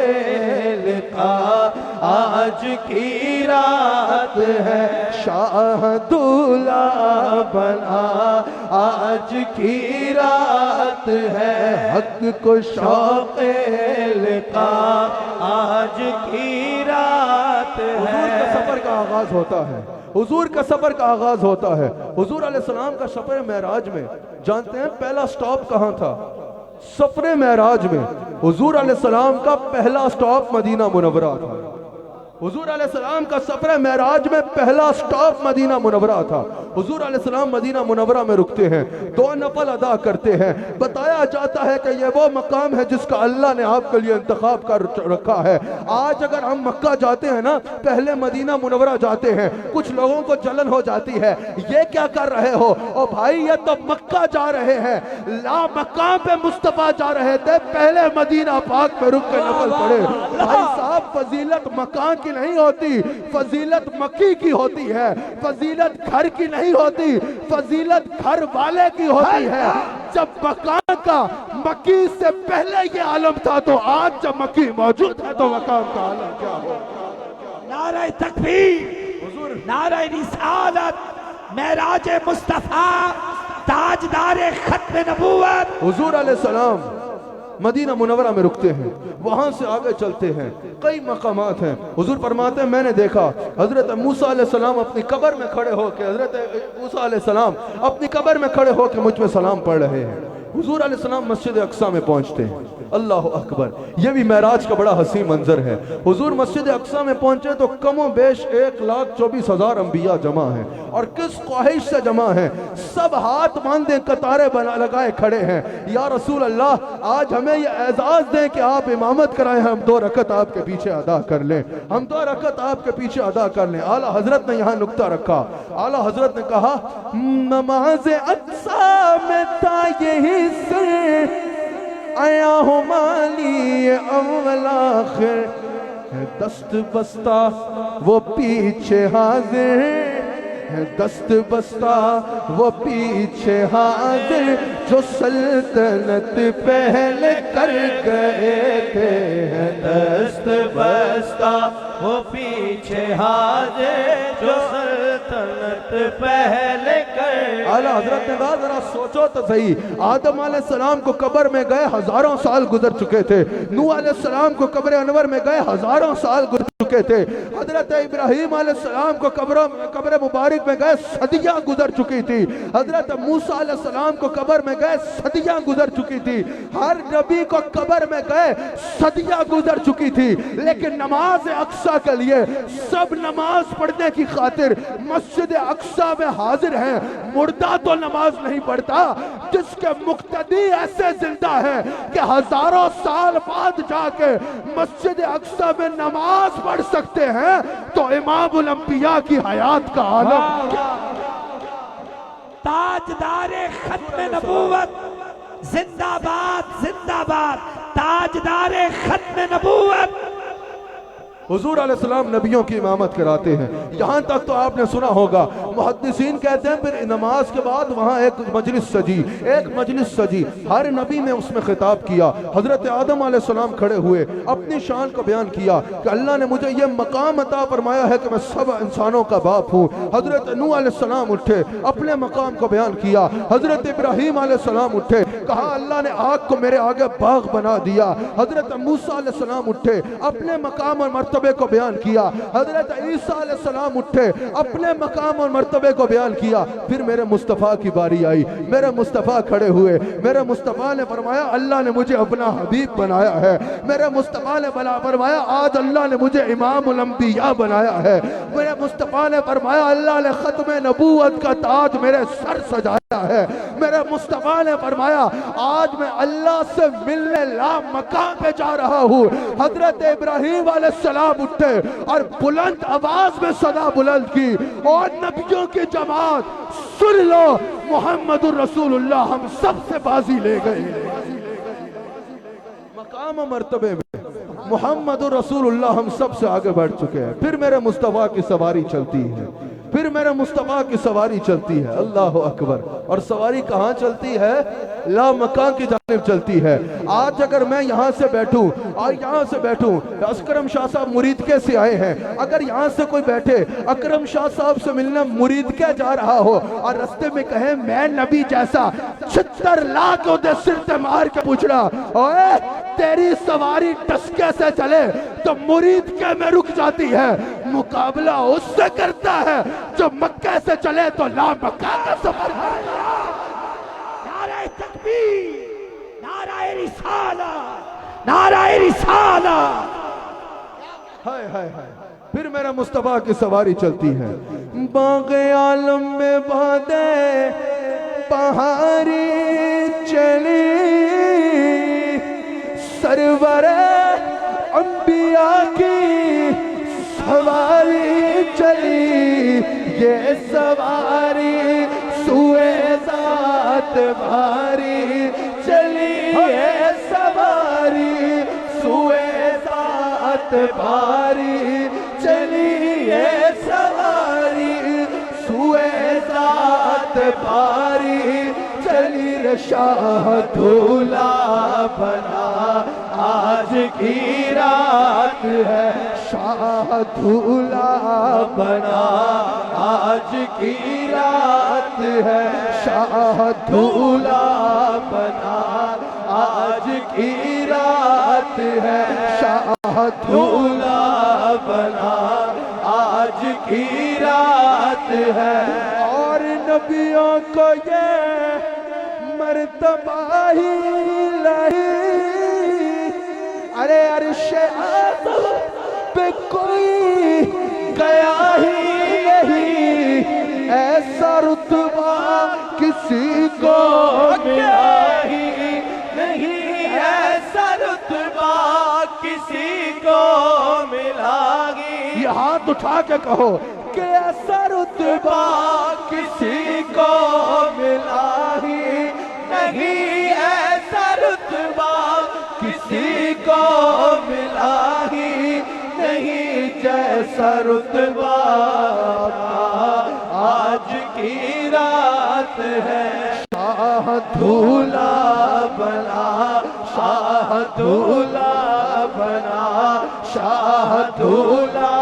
لقاء آج کی رات ہے، شاہ دولہ بنا آج کی رات ہے، حق کو شوق لقاء آج کی رات ہے۔ حضور کا سفر کا آغاز ہوتا ہے، حضور کا سفر کا آغاز ہوتا ہے۔ حضور علیہ السلام کا سفر معراج میں جانتے ہیں پہلا سٹاپ کہاں تھا؟ سفر معراج میں حضور علیہ السلام کا پہلا سٹاپ مدینہ منورہ تھا۔ حضور علیہ السلام کا سفر معراج میں پہلا سٹاپ مدینہ منورہ تھا۔ حضور علیہ السلام مدینہ منورہ میں رکتے ہیں، دو نفل ادا کرتے ہیں، بتایا جاتا ہے کہ یہ وہ مقام ہے جس کا اللہ نے آپ کے لیے انتخاب کر رکھا ہے۔ آج اگر ہم مکہ جاتے ہیں نا، پہلے مدینہ منورہ جاتے ہیں، کچھ لوگوں کو جلن ہو جاتی ہے، یہ کیا کر رہے ہو؟ او بھائی یہ تو مکہ جا رہے ہیں، لا مقام پہ مصطفیٰ جا رہے تھے، پہلے مدینہ پاک میں رک کے نفل پڑے۔ بھائی صاحب فضیلت مکان کی نہیں ہوتی، فضیلت مکی کی ہوتی ہے، فضیلت گھر کی نہیں ہوتی، فضیلت گھر والے کی ہوتی ہے۔ جب مکان کا مکی سے پہلے یہ عالم تھا تو آج جب مکی موجود ہے تو مقام کا عالم کیا ہو؟ نعرہ تکبیر، نعرہ رسالت، معراج مصطفیٰ، تاجدار ختم نبوت۔ حضور علیہ السلام مدینہ منورہ میں رکتے ہیں، وہاں سے آگے چلتے ہیں، کئی مقامات ہیں۔ حضور فرماتے ہیں میں نے دیکھا حضرت موسیٰ علیہ السلام اپنی قبر میں کھڑے ہو کے، حضرت موسیٰ علیہ السلام اپنی قبر میں کھڑے ہو کے مجھ میں سلام پڑھ رہے ہیں۔ حضور علیہ السلام مسجد اقصیٰ میں پہنچتے ہیں، اللہ اکبر، یہ بھی معراج کا بڑا حسین منظر ہے۔ حضور مسجد اقصیٰ میں پہنچے تو کم و بیش 1,24,000 انبیاء جمع ہیں، اور کس خواہش سے جمع ہیں؟ سب ہاتھ باندھے قطاریں لگائے کھڑے ہیں، یا رسول اللہ آج ہمیں یہ اعزاز دیں کہ آپ امامت کرائیں، ہم 2 رکعت آپ کے پیچھے ادا کر لیں، ہم 2 رکعت آپ کے پیچھے ادا کر لیں۔ اعلیٰ حضرت نے یہاں نکتہ رکھا، اعلیٰ حضرت نے کہا نماز اقصیٰ میں تھا یہی سر، آیا ہوں مالی اول آخر، دست بستہ وہ پیچھے حاضر، دست بستہ وہ پیچھے حاضر، جو سلطنت پہلے کر گئے تھے، دست بستہ وہ پیچھے حاضر، جو سلطنت پہلے کر۔ اعلیٰ حضرت نے کہا ذرا سوچو تو صحیح، آدم علیہ السلام کو قبر میں گئے ہزاروں سال گزر چکے تھے، نوح علیہ السلام کو قبر انور میں گئے ہزاروں سال گزر چکے تھے، حضرت ابراہیم علیہ السلام کو قبر مبارک میں گئے صدیاں گزر چکی تھی، حضرت موسیٰ علیہ السلام کو قبر میں گئے صدیاں گزر چکی تھی، ہر نبی کو قبر میں گئے صدیاں گزر چکی تھی، لیکن نماز اقصیٰ کے لیے سب نماز پڑھنے کی خاطر مسجد اقصیٰ میں حاضر ہیں۔ مردہ تو نماز نہیں پڑھتا، جس کے مقتدی ایسے زندہ ہیں کہ ہزاروں سال بعد جا کے مسجد اقصی میں نماز پڑھ سکتے ہیں، تو امام الانبیاء کی حیات کا عالم کیا؟ تاجدار ختم نبوت زندہ باد، زندہ باد، تاجدار ختم نبوت۔ حضور علیہ السلام نبیوں کی امامت کراتے ہیں، یہاں تک تو آپ نے سنا ہوگا، محدثین کہتے ہیں پھر نماز کے بعد وہاں ایک مجلس سجی، ہر نبی نے اس میں خطاب کیا۔ حضرت آدم علیہ السلام کھڑے ہوئے، اپنی شان کو بیان کیا کہ اللہ نے مجھے یہ مقام عطا فرمایا ہے کہ میں سب انسانوں کا باپ ہوں۔ حضرت نوح علیہ السلام اٹھے، اپنے مقام کو بیان کیا۔ حضرت ابراہیم علیہ السلام اٹھے، کہا اللہ نے آگ کو میرے آگے باغ بنا دیا۔ حضرت موسیٰ علیہ السلام اٹھے، اپنے مقام اور مرتبے کو بیان کیا۔ حضرت عیسیٰ علیہ السلام اٹھے، اپنے مقام اور مرتبے کو بیان کیا۔ پھر میرے مصطفیٰ کی باری آئی، میرے مصطفیٰ کھڑے ہوئے، میرے مصطفیٰ نے فرمایا اللہ نے مجھے اپنا حبیب بنایا ہے۔ میرے مصطفیٰ نے فرمایا آج اللہ نے مجھے امام الانبیاء بنایا ہے۔ میرے مصطفیٰ نے فرمایا اللہ نے ختم نبوت کا تاج میرے سر سجایا ہے۔ میرے مصطفیٰ نے فرمایا آج میں اللہ سے ملنے لامکان پہ جا رہا ہوں۔ حضرت ابراہیم علیہ السلام اٹھے اور بلند آواز میں صدا بلند کی، اور نبیوں کی جماعت سن لو، محمد الرسول اللہ ہم سب سے بازی لے گئے۔ مقام و مرتبے میں محمد الرسول اللہ ہم سب سے آگے بڑھ چکے ہیں۔ پھر میرے مصطفیٰ کی سواری چلتی ہے، پھر میرے مصطفیٰ کی سواری چلتی ہے، اللہ اکبر۔ اور سواری کہاں چلتی ہے؟ لا مکان کی جانب چلتی ہے۔ آج اگر میں یہاں سے بیٹھوں، اکرم شاہ صاحب مریدکے سے آئے ہیں، اگر یہاں سے کوئی بیٹھے اکرم شاہ صاحب سے ملنے مریدکے جا رہا ہو اور رستے میں کہے میں نبی جیسا 76 لاکھ دے سر تے مار کے پوچھنا اوے تیری سواری ٹسکے سے چلے تو مریدکے میں رک جاتی ہے، مقابلہ اس سے کرتا ہے جو مکہ سے چلے تو لا مکہ کا سفر ہے۔ نعرہ تکبیر، نعرہ رسالہ، نعرہ رسالہ۔ ہائے ہائے ہائے، پھر میرا مصطفیٰ کی سواری چلتی ہے۔ باغ عالم میں بادیں پہاڑی چلی، سرور انبیاء کی سواری چلی، یہ سواری سوئے ذات باری چلی، یہ سواری سوئے ذات باری چلی، یہ سواری سوئے ذات باری چلی۔ شاہ دھولا بنا آج کی رات ہے، شاہ دھولا بنا آج کی رات ہے، شاہ دھولا بنا آج کی رات ہے، شاہ دھولا بنا آج کی رات ہے۔ اور نبیوں کو یہ مرتبہ ہی نہیں، ارے عرش اعظم پہ کوئی گیا ہی نہیں، ایسا رتبہ کسی کو ملا ہی نہیں، ایسا رتبہ کسی کو ملا ہی۔ یہ ہاتھ اٹھا کے کہو کہ ایسا رتبہ کسی کو ملا ہی نہیں، ایسا رتبہ کسی کو ملا ہی نہیں، جیسا رتبہ آج کی رات ہے۔ شاہ دھولا بنا، شاہ دھولا بنا، شاہ دھولا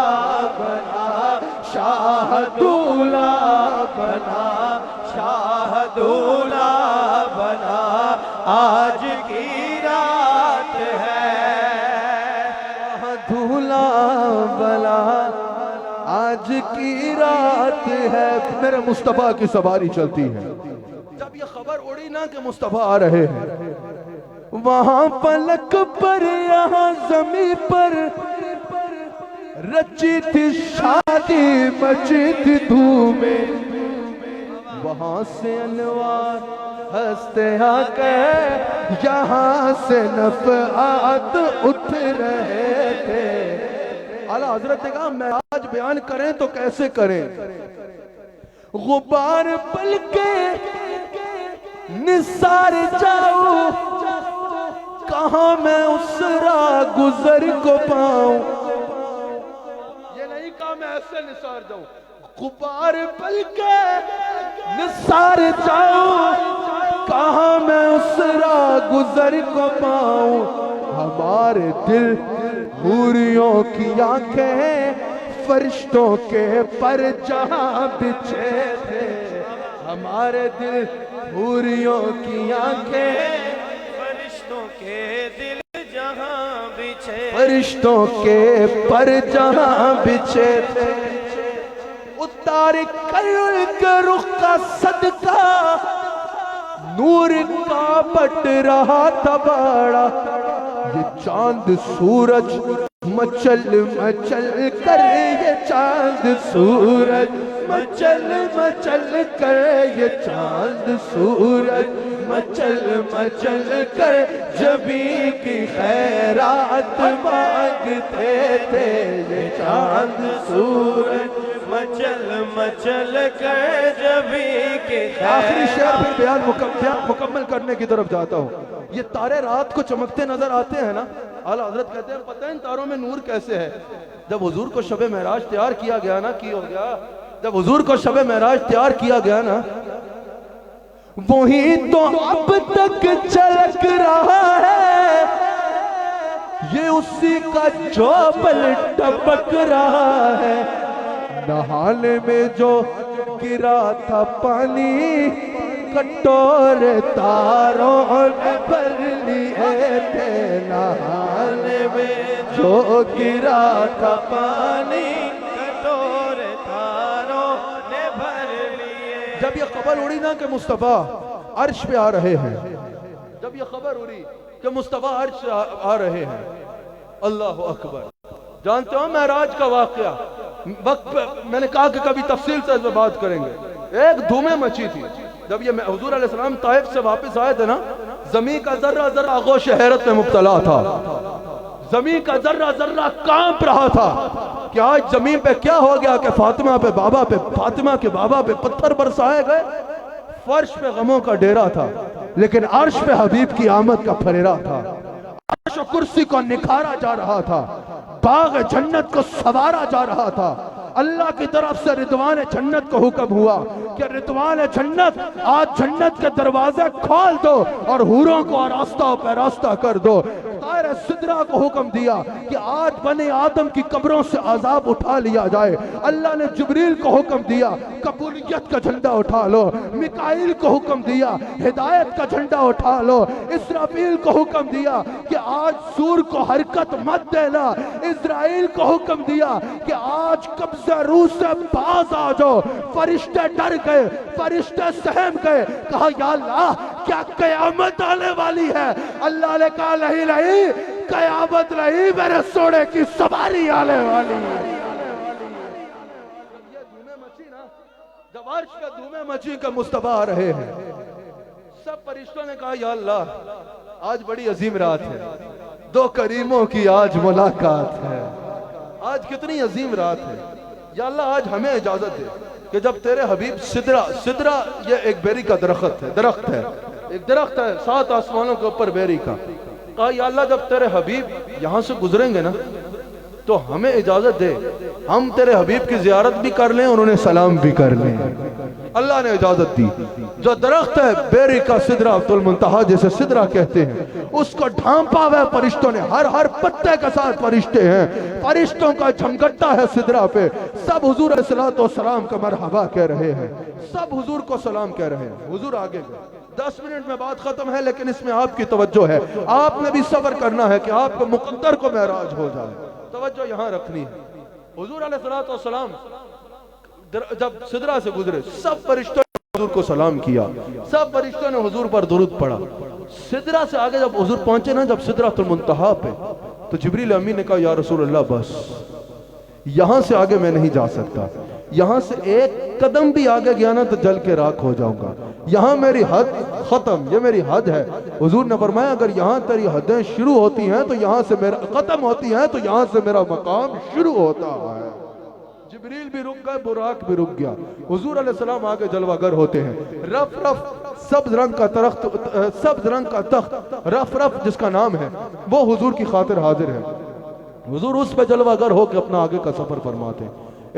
بنا، شاہ دھولا بنا، شاہ دھولا بنا آج کی رات ہے، شاہ دھولا بنا آج کی رات ہے۔ میرے مصطفیٰ کی سواری چلتی ہے۔ جب یہ خبر اڑی نا کہ مصطفیٰ آ رہے ہیں، وہاں فلک پر یہاں زمین پر رچی تھی شادی، مچی تھی دھومیں، وہاں سے انوار ہنستے آ کے یہاں سے نفعات اٹھ رہے تھے۔ اعلیٰ حضرت نے کہا معراج بیان کریں تو کیسے کریں؟ غبار پل کے نثار جاؤں، کہاں میں اس راہ گزر کو پاؤں۔ یہ نہیں کہا میں ایسے نثار جاؤں، غبار پل کے نثار جاؤں، کہاں میں اس راہ گزر کو پاؤں۔ ہمارے دل حوریوں کی آنکھیں فرشتوں کے پر جہاں بچھے تھے۔ ہمارے دل حوریوں کی آنکھیں فرشتوں کے دل جہاں بچھے، فرشتوں کے پر جہاں بچھے تھے۔ اتار کر ان کے رخ کا صدقہ نور کا بٹ رہا تھا بڑا۔ یہ چاند سورج مچل مچل کر، یہ چاند سورج مچل مچل کر، یہ چاند سورج مچل مچل کر جبی کی خیرات مانگتے تھے۔ یہ چاند سورج مچل مچل کر جبی کے آخری شعر پھر بیان مکمل کرنے کی طرف جاتا ہوں۔ یہ تارے رات کو چمکتے نظر آتے ہیں نا، اعلیٰ حضرت کہتے ہیں پتہ ہے ان تاروں میں نور کیسے ہے؟ جب حضور کو شب معراج تیار کیا گیا نا، کی ہو گیا؟ جب حضور کو شب معراج تیار کیا گیا نا، وہی تو اب تک چلک رہا ہے، یہ اسی کا جوبل ٹپک رہا ہے۔ نہانے میں جو گرا تھا پانی، کٹورے تاروں نے بھر لیے تھے۔ نہانے میں جو گرا تھا پانی، کٹورے تاروں نے بھر لیے۔ جب یہ خبر اڑی نا کہ مصطفیٰ عرش پہ آ رہے ہیں، جب یہ خبر اڑی کہ مصطفیٰ عرش آ رہے ہیں، اللہ اکبر۔ جانتے ہو معراج کا واقعہ وقت پہ میں نے کہا کہ کبھی تفصیل سے اس میں بات کریں گے۔ ایک دھومیں مچی تھی جب یہ حضور علیہ السلام طائف سے واپس آئے تھے نا، زمین کا ذرہ ذرہ آغوش حیرت میں مبتلا تھا، زمین کا ذرہ ذرہ کانپ رہا تھا کہ آج زمین پہ کیا ہو گیا کہ فاطمہ کے بابا پہ پتھر برسائے گئے۔ فرش پہ غموں کا ڈیرا تھا، لیکن عرش پہ حبیب کی آمد کا پھریرا تھا۔ عرش و کرسی کو نکھارا جا رہا تھا، باغ جنت کو سوارا جا رہا تھا۔ اللہ کی طرف سے رضوان جنت کو حکم ہوا کہ رضوان جنت آج جنت کے دروازے کھول دو اور حوروں کو آراستہ پہ راستہ کر دو۔ طائر سدرہ کو حکم دیا کہ آج بنی آدم کی قبروں سے عذاب اٹھا لیا جائے۔ اللہ نے جبریل کو حکم دیا قبولیت کا جھنڈا اٹھا لو، میکائیل کو حکم دیا ہدایت کا جھنڈا اٹھا لو، اسرافیل کو حکم دیا کہ آج سور کو حرکت مت دینا، اسرائیل کو حکم دیا کہ آج قبضہ روح سے باز آ جاؤ۔ فرشتے ڈر گئے، فرشتے سہم گئے، کہا یا اللہ کیا قیامت آنے والی ہے؟ اللہ نے کہا نہیں نہیں، قیامت نہیں، میرے سونے کی سواری آنے والی ہے۔ یہ دھومیں مچی نا، جب عرش کا دھومیں مچی کہ مصطفیٰ آ رہے ہیں، سب فرشتوں نے کہا یا اللہ آج بڑی عظیم رات ہے، دو کریموں کی آج ملاقات ہے، آج کتنی عظیم رات ہے۔ یا اللہ آج ہمیں اجازت دے کہ جب تیرے حبیب سدرہ یہ ایک بیری کا درخت ہے، ایک درخت ہے 7 آسمانوں کے اوپر بیری کا۔ کہا یا اللہ جب تیرے حبیب یہاں سے گزریں گے نا تو ہمیں اجازت دے ہم تیرے حبیب کی زیارت بھی کر لیں اور انہیں سلام بھی کر لیں۔ اللہ نے اجازت دی۔ جو درخت ہے بیری کا سدرۃ المنتہا جسے سدرہ کہتے ہیں، اس کو ڈھانپا ہوا فرشتوں نے، ہر پتے کے ساتھ فرشتے ہیں، فرشتوں کا جھمگٹا ہے سدرہ پہ۔ سب حضور علیہ السلام کا مرحبا کہہ رہے ہیں، سب حضور کو سلام کہہ رہے ہیں۔ حضور آگے گئے، 10 منٹ میں بات ختم ہے، لیکن اس میں آپ کی توجہ ہے، آپ نے بھی صبر کرنا ہے کہ آپ کو مقدر کو معراج ہو جائے، توجہ یہاں رکھنی ہے۔ حضور علیہ السلام جب سدرہ سے گزرے، سب فرشتوں نے حضور کو سلام کیا، سب فرشتوں نے حضور پر درود پڑھا۔ سدرہ سے آگے جب حضور پہنچے نا، جب سدرۃ المنتہا پہ، تو جبریل امین نے کہا یا رسول اللہ بس یہاں سے آگے میں نہیں جا سکتا، یہاں سے ایک قدم بھی آگے گیا نا تو جل کے راکھ ہو جاؤں گا، یہاں میری حد ختم، یہ میری حد ہے۔ حضور نے فرمایا اگر یہاں تیری حدیں شروع ہوتی ہیں تو یہاں سے میرا ختم ہوتی ہیں تو یہاں سے میرا مقام شروع ہوتا ہے۔ جبریل بھی رک گئے، براق بھی رک گیا، حضور علیہ السلام آگے جلوہ گر ہوتے ہیں۔ رف رف سبز رنگ کا درخت، سبز رنگ کا تخت رف رف جس کا نام ہے وہ حضور کی خاطر حاضر ہے۔ حضور اس پہ جلوہ گر ہو کے اپنا آگے کا سفر فرماتے ہیں۔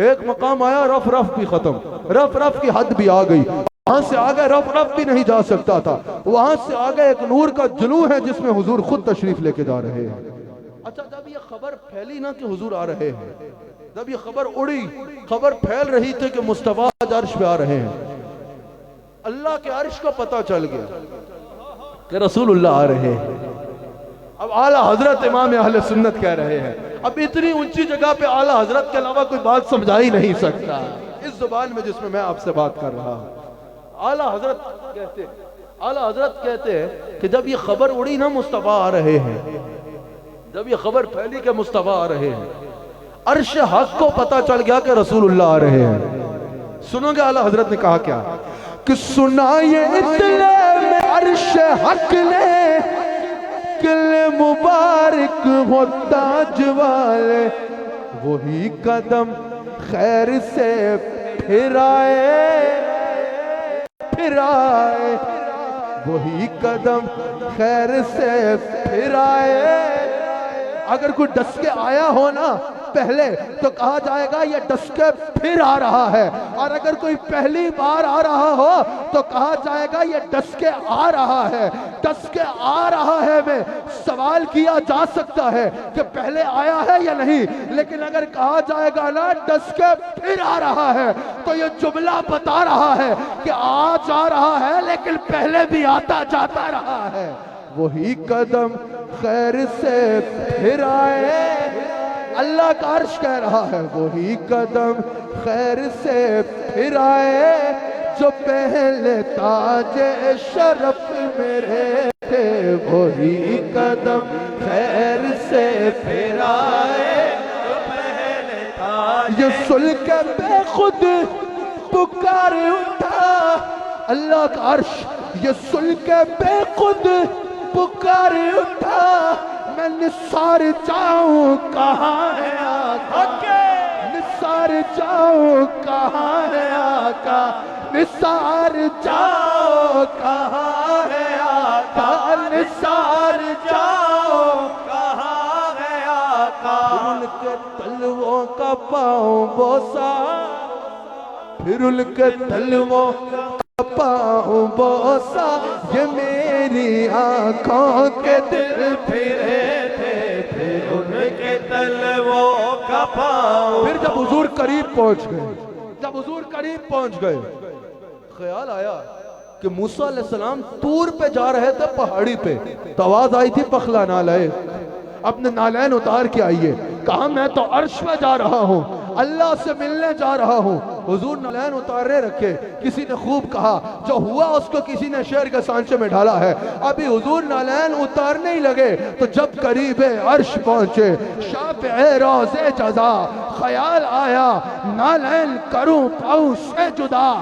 ایک مقام آیا، رف رف بھی ختم، رف رف کی حد بھی آ گئی، وہاں سے آگے رف رف بھی نہیں جا سکتا تھا، وہاں سے آگے ایک نور کا جلوہ ہے جس میں حضور خود تشریف لے کے جا رہے ہیں۔ اچھا جب یہ خبر پھیلی نا کہ حضور آ رہے ہیں، جب یہ خبر اڑی، خبر پھیل رہی تھی کہ مصطفیٰ عرش پہ آ رہے ہیں، اللہ کے عرش کو پتہ چل گیا کہ رسول اللہ آ رہے ہیں۔ اب اعلیٰ حضرت امام اہل سنت کہہ رہے ہیں، اب اتنی اونچی جگہ پہ اعلیٰ حضرت کے علاوہ کوئی بات سمجھا ہی نہیں سکتا اس زبان میں جس میں میں آپ سے بات کر رہا ہوں۔ اعلیٰ حضرت کہتے ہیں کہ جب یہ خبر اڑی نا مصطفیٰ آ رہے ہیں، جب یہ خبر پھیلی کہ مصطفیٰ آ رہے ہیں، عرش حق کو پتہ چل گیا کہ رسول اللہ آ رہے ہیں۔ سنو گے اعلیٰ حضرت نے کہا کیا کہ سنا یہ اطلاع میں عرش حق نے کل مبارک ہو تاج والے، وہی قدم خیر سے پھرائے، وہی قدم خیر سے پھرائے۔ اگر کوئی ڈس کے آیا ہو نا پہلے تو کہا جائے گا یہ ڈس کے پھر آ رہا ہے، اور اگر کوئی پہلی بار آ رہا ہو تو کہا جائے گا یہ ڈس کے آ رہا ہے۔ ڈس کے آ رہا ہے میں سوال کیا جا سکتا ہے کہ پہلے آیا ہے یا نہیں، لیکن اگر کہا جائے گا نا ڈس کے پھر آ رہا ہے تو یہ جملہ بتا رہا ہے کہ آ جا رہا ہے لیکن پہلے بھی آتا جاتا رہا ہے۔ وہی قدم خیر سے پھر آئے، اللہ کا عرش کہہ رہا ہے وہی قدم خیر سے پھر آئے، جو پہلے تاج شرف میرے تھے، وہی قدم خیر سے پھر آئے، جو پہلے تاج۔ یہ سن کے بے خود پکار اٹھا اللہ کا عرش، یہ سن کے بے خود پکار اٹھا، میں نثار جاؤں کہاں ہے آقا، نثار جاؤں کہاں ہے آقا، نثار جاؤں کہاں ہے آقا، نثار جاؤں کہاں ہے آقا۔ ان کے تلووں کا پاؤں بوسا، پھر ان کے تلووں کا پاؤں بوسا، یہ میری آنکھوں کے دل پھرے تھے، پھر ان کے تلووں کا پاؤں۔ پھر جب حضور قریب پہنچ گئے، جب حضور قریب پہنچ گئے، خیال آیا کہ موسیٰ علیہ السلام طور پہ جا رہے تھے، پہاڑی پہ، تو آواز آئی تھی پخلا نالے، اپنے نالین اتار کے آئیے۔ کہا میں تو عرش پہ جا رہا ہوں، اللہ سے ملنے جا رہا ہوں۔ حضور نالین اتارے رکھے، کسی نے خوب کہا، جو ہوا اس کو کسی نے شعر کے سانچے میں ڈھالا ہے۔ ابھی حضور نالین اتارنے ہی لگے تو جب قریب عرش پہنچے، شافع روز جزا، خیال آیا نالین کروں پاؤں سے جدا،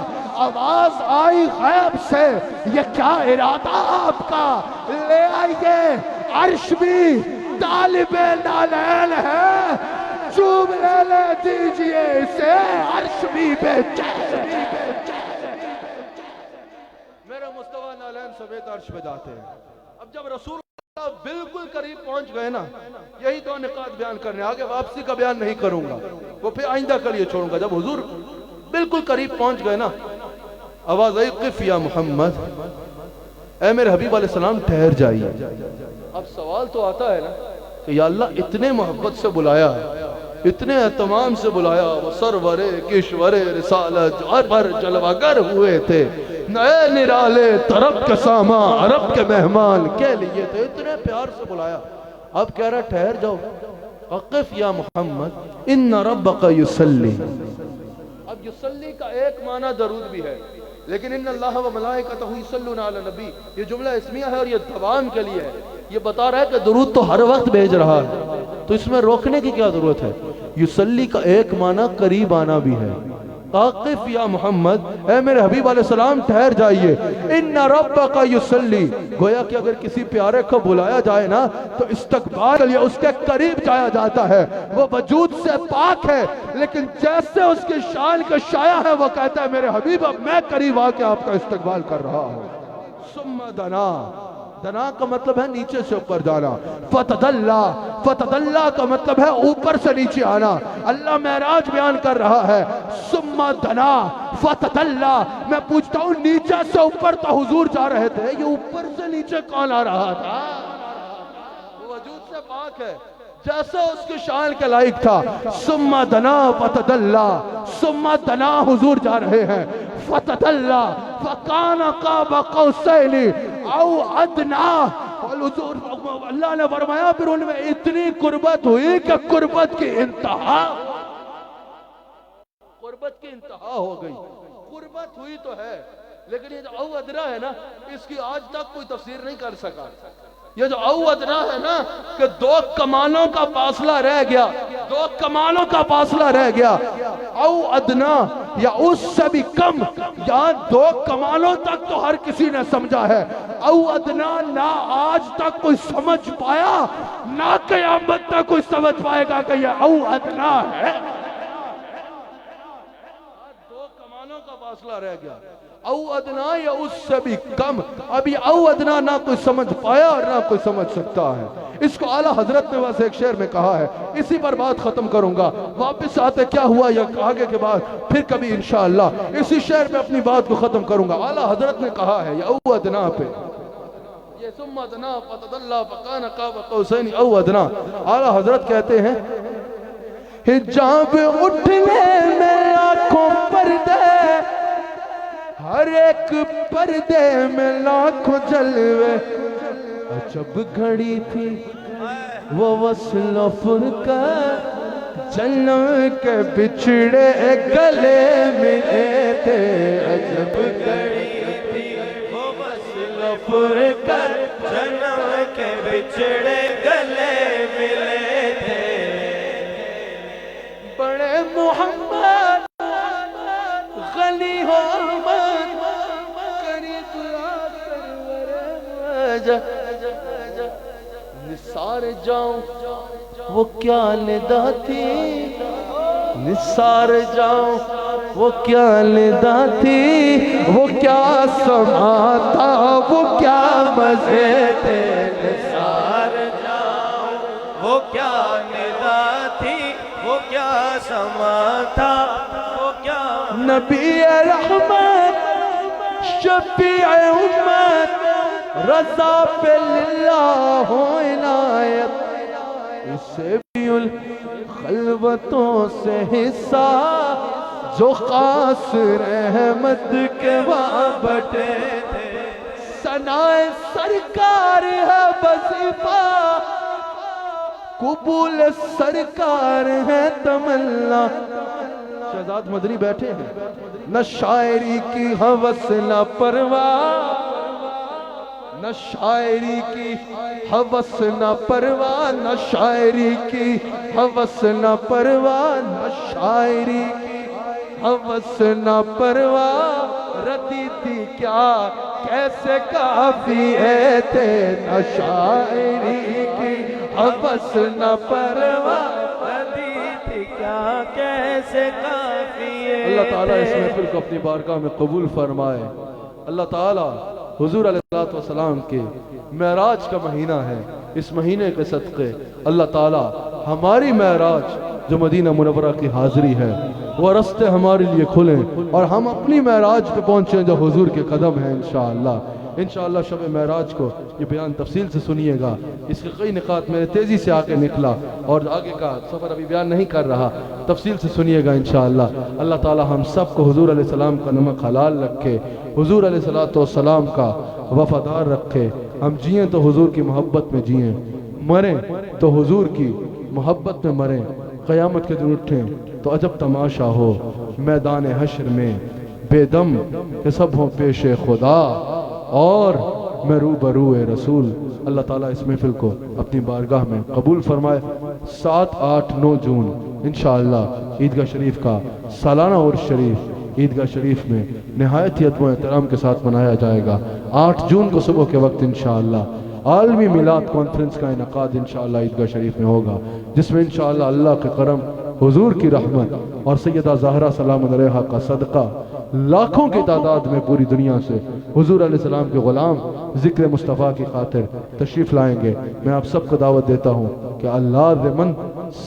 آواز آئی غیب سے یہ کیا ارادہ آپ کا، لے آئیے عرش بھی طالب نالین ہے، چوب لے دیجئے اسے عرش بھی بے چین۔ میرے مصطفیٰ نالین سمیت عرش پہ جاتے ہیں۔ اب جب رسول اللہ بالکل قریب پہنچ گئے نا، یہی دو نکات بیان کرنے، آگے واپسی کا بیان نہیں کروں گا، وہ پھر آئندہ کے لیے چھوڑوں گا۔ جب حضور بالکل قریب پہنچ گئے نا، آواز آئی قف یا محمد، اے میرے حبیب علیہ السلام ٹھہر جائیے۔ اب سوال تو آتا ہے نا کہ یا اللہ اتنے محبت سے بلایا، اتنے اہتمام سے بلایا، وہ سرور کشور رسالت پر جلوہ گر ہوئے تھے، نئے نرالے طرب کے ساما عرب کے مہمان کے لیے تھے، اتنے پیار سے بلایا۔ اب کہہ رہا ٹھہر جاؤ، وقف یا محمد ان ربک یصلی۔ اب یصلی کا ایک معنی درود بھی ہے، لیکن ان اللہ و ملائکتہ یصلون علی النبی، یہ جملہ اسمیہ ہے اور یہ دوام کے لیے ہے۔ یہ بتا رہا ہے کہ درود تو ہر وقت بھیج رہا ہے، تو اس میں روکنے کی کیا ضرورت ہے۔ یصلی کا ایک معنی قریب آنا بھی ہے، آقف یا محمد، اے میرے حبیب علیہ السلام ٹھہر جائیے، ان ربک یصلی، گویا کہ اگر کسی پیارے کو بلایا جائے نا تو استقبال یا اس کے قریب جایا جاتا ہے، وہ وجود سے پاک ہے، لیکن جیسے اس کی شان کا شایع ہے وہ کہتا ہے میرے حبیب اب میں قریب آ کے آپ کا استقبال کر رہا ہوں۔ ثم دنا، دنا کا مطلب ہے نیچے سے اوپر جانا، فتدلا، فتدلا کا مطلب ہے اوپر سے نیچے آنا۔ اللہ معراج بیان کر رہا ہے، ثم دنا فتدلا، میں پوچھتا ہوں نیچے سے اوپر تو حضور جا رہے تھے، یہ اوپر سے نیچے کون آ رہا تھا؟ وہ وجود سے پاک ہے، جیسا اس کی شان کے لائق تھا۔ ثم دنا فتدلا، ثم دنا حضور جا رہے ہیں، فتدلا فکان قاب قوسین او ادنا، اللہ نے فرمایا پھر ان میں اتنی قربت ہوئی کہ قربت کی انتہا، قربت کی انتہا ہو گئی۔ قربت ہوئی تو ہے لیکن یہ جو او ادنا ہے نا اس کی آج تک کوئی تفسیر نہیں کر سکا۔ یہ جو او ادنا ہے نا کہ دو کمانوں کا فاصلہ رہ گیا، دو کمانوں کا فاصلہ رہ گیا، او ادنا یا اس سے بھی کم، یہاں دو کمانوں تک تو ہر کسی نے سمجھا ہے، او ادنا نہ آج تک کوئی سمجھ پایا نہ قیامت تک کوئی سمجھ پائے گا کہ یہ او ادنا ہے۔ دو کمانوں کا فاصلہ رہ گیا، او ادنا یا اس سے بھی کم، ابھی او ادنا نہ کوئی سمجھ پایا اور نہ کوئی سمجھ سکتا ہے۔ اس کو اعلیٰ حضرت نے ویسے ایک شعر میں کہا ہے، اسی پر بات ختم کروں گا، واپس آتے کیا ہوا یا آگے کے بعد پھر کبھی انشاءاللہ اسی شعر میں اپنی بات کو ختم کروں گا۔ اعلیٰ حضرت نے کہا ہے یا او ادنا پہ، یہ ثم دنا فتدلا فکان قاب قوسین او ادنا، اعلیٰ حضرت کہتے ہیں حجاب اٹھنے میں لاکھوں پردے، ہر ایک پردے میں لاکھوں جلوے، عجب گھڑی تھی وہ وصل و فرقت، جنم کے بچھڑے گلے ملے تھے، عجب گھڑی تھی وہ وصل و فرقت، جنم کے بچھڑے گلے ملے تھے، بڑے محمد غنی ہو نثار جاؤں وہ کیا ندا تھی، نثار جاؤں وہ کیا ندا تھی، وہ کیا سما تھا وہ کیا مزے تھے، نثار جاؤں وہ کیا ندا تھی، وہ کیا سما تھا، وہ کیا نبی رحمت شفیع امت، رضا پہ للہ ہو عنایت، اسے بھی الخلوتوں سے حصہ جو خاص رحمت کے وہاں بٹے تھے، ثنائے سرکار ہے وظیفہ، قبول سرکار ہے تمنا۔ شہزاد مدنی بیٹھے ہیں، نہ شاعری کی ہوس نہ پرواہ، نہ شاعری کی ہوس نہ پرواہ، نہ شاعری کی ہوس نہ پرواہ، نہ شاعری کی ہوس نہ پرواہ، ردی تھی کیا کیسے کافی ہے تھے، نہ شاعری کی ہوس نہ پرواہ، ردی تھی کیا کیسے کافی ہے۔ اللہ تعالیٰ اس محفل کو اپنی بارگاہ میں قبول فرمائے۔ اللہ تعالیٰ حضور علیہ السلام کے معراج کا مہینہ ہے، اس مہینے کے صدقے اللہ تعالیٰ ہماری معراج جو مدینہ منورہ کی حاضری ہے وہ رستے ہمارے لیے کھلیں اور ہم اپنی معراج پہ پہنچیں جو حضور کے قدم ہیں انشاءاللہ۔ انشاءاللہ شب معراج کو یہ بیان تفصیل سے سنیے گا، اس کے کئی نکات میرے تیزی سے آگے نکلا اور آگے کا سفر ابھی بیان نہیں کر رہا، تفصیل سے سنیے گا انشاءاللہ۔ اللہ تعالی ہم سب کو حضور علیہ السلام کا نمک حلال رکھے، حضور علیہ السلام کا وفادار رکھے، ہم جئیں تو حضور کی محبت میں جئیں، مریں تو حضور کی محبت میں مریں، قیامت کے دن اٹھیں تو عجب تماشا ہو میدان حشر میں، بے دم کہ سب ہوں پیش خدا اور میں روبرو رسول۔ اللہ تعالیٰ اس محفل کو اپنی بارگاہ میں قبول فرمائے۔ 7، 8، 9 جون انشاءاللہ عیدگاہ شریف کا سالانہ عرس شریف عیدگاہ شریف میں نہایت ہی ادب و احترام کے ساتھ منایا جائے گا 8 جون کو صبح کے وقت انشاءاللہ عالمی میلاد کانفرنس کا انعقاد انشاءاللہ عیدگاہ شریف میں ہوگا، جس میں انشاءاللہ اللہ کے کرم، حضور کی رحمت اور سیدہ زہرا سلام علیہا کا صدقہ لاکھوں کی تعداد میں پوری دنیا سے حضور علیہ السلام کے غلام ذکر مصطفیٰ کی خاطر تشریف لائیں گے۔ میں آپ سب کو دعوت دیتا ہوں کہ اللہ رمن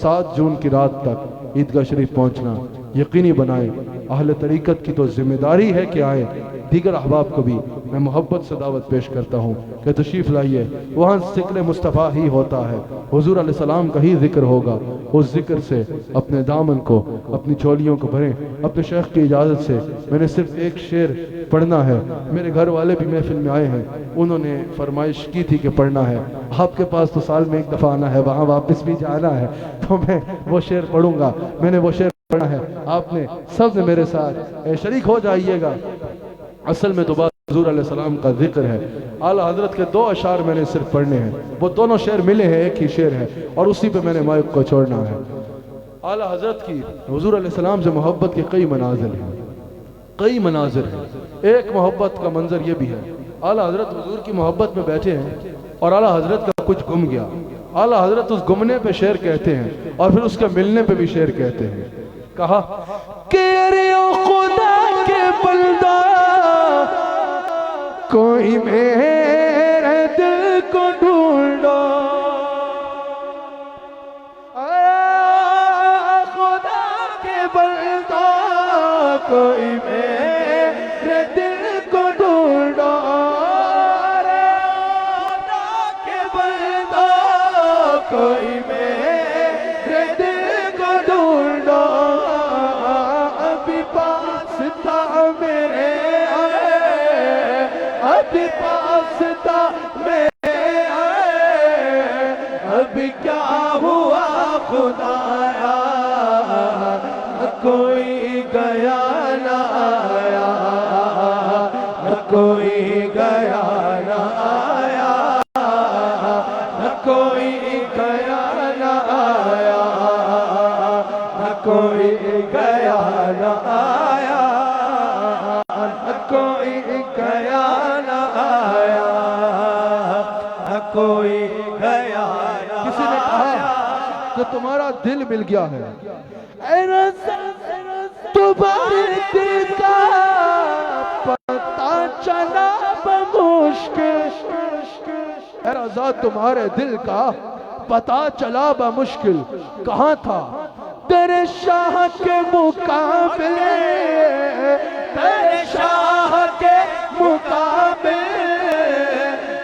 7 جون کی رات تک عیدگاہ شریف پہنچنا یقینی بنائیں۔ اہل طریقت کی تو ذمہ داری ہے کہ آئیں، دیگر احباب کو بھی میں محبت سے دعوت پیش کرتا ہوں کہ تشریف لائیے۔ وہاں ذکر مصطفیٰ ہی ہوتا ہے، حضور علیہ السلام کا ہی ذکر ہوگا۔ اس ذکر سے اپنے دامن کو، اپنی چولیوں کو بھریں۔ اپنے شیخ کی اجازت سے میں نے صرف ایک شعر پڑھنا ہے، میرے گھر والے بھی محفل میں آئے ہیں، انہوں نے فرمائش کی تھی کہ پڑھنا ہے۔ آپ کے پاس تو سال میں ایک دفعہ آنا ہے، وہاں واپس بھی جانا ہے، تو میں وہ شعر پڑھوں گا۔ میں نے وہ شعر پڑھنا ہے، آپ نے سب نے میرے ساتھ شریک ہو جائیے گا۔ اصل میں تو بات حضور علیہ السلام کا ذکر ہے۔ اعلیٰ حضرت کے 2 اشعار میں نے صرف پڑھنے ہیں، وہ دونوں شعر ملے ہیں، ایک ہی شعر ہے، اور اسی پہ میں نے مائک کو چھوڑنا ہے۔ اعلیٰ حضرت کی حضور علیہ السلام سے محبت کے کئی مناظر ہیں، کئی مناظر ہیں۔ ایک محبت کا منظر یہ بھی ہے، اعلیٰ حضرت حضور کی محبت میں بیٹھے ہیں اور اعلیٰ حضرت کا کچھ گم گیا۔ اعلیٰ حضرت اس گمنے پہ شعر کہتے ہیں اور پھر اس کے ملنے پہ بھی شعر کہتے ہیں۔ کہا کہ ارے او خدا کے بندہ کوئی میرے دل کو ڈھونڈو، خدا کے بندہ کوئی میرے دل کو ڈھونڈو، خدا کے بندہ کوئی میرے دل کو ڈھونڈو، ابھی پاس تھا میرے ابھی پاس تھا میرے ابھی کیا ہوا خدایا، کوئی گیا نہ آیا، کوئی گیا نہ آیا، کوئی گیا نہ آیا، کوئی گیا نہ آیا، کوئی گیا نہ آیا، کوئی گیا نہ آیا۔ کسی نے کہا کہ تمہارا دل مل گیا ہے، تمہارے دل کا پتہ چلا بمشکل، اے رضا تمہارے دل کا پتہ چلا بمشکل، کہاں تھا تیرے شاہ کے مقابلے، تیرے شاہ کے مقابلے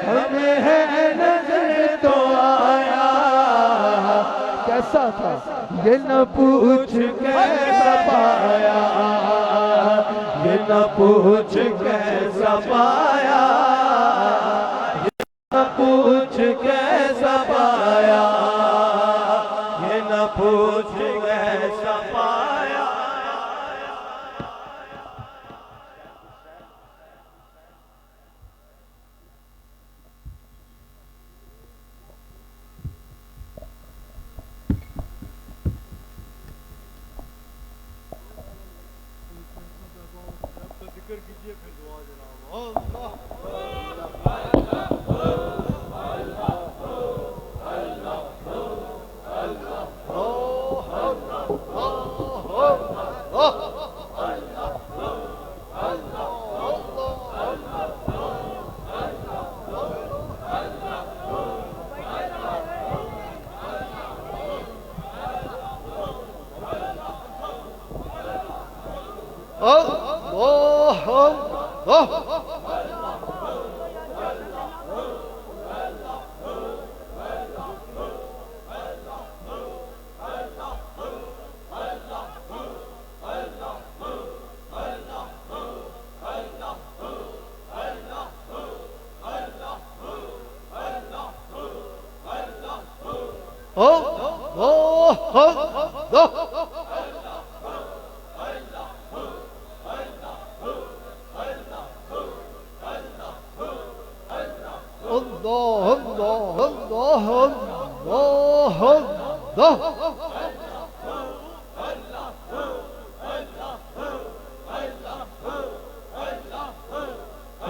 ہمیں ہے نظر تو آیا، کیسا تھا یہ نہ پوچھ کیسا پایا، یہ نہ پوچھ کیسا پایا، یہ نہ پوچھ کیسا پایا، یہ نہ پوچھ کیسا پایا۔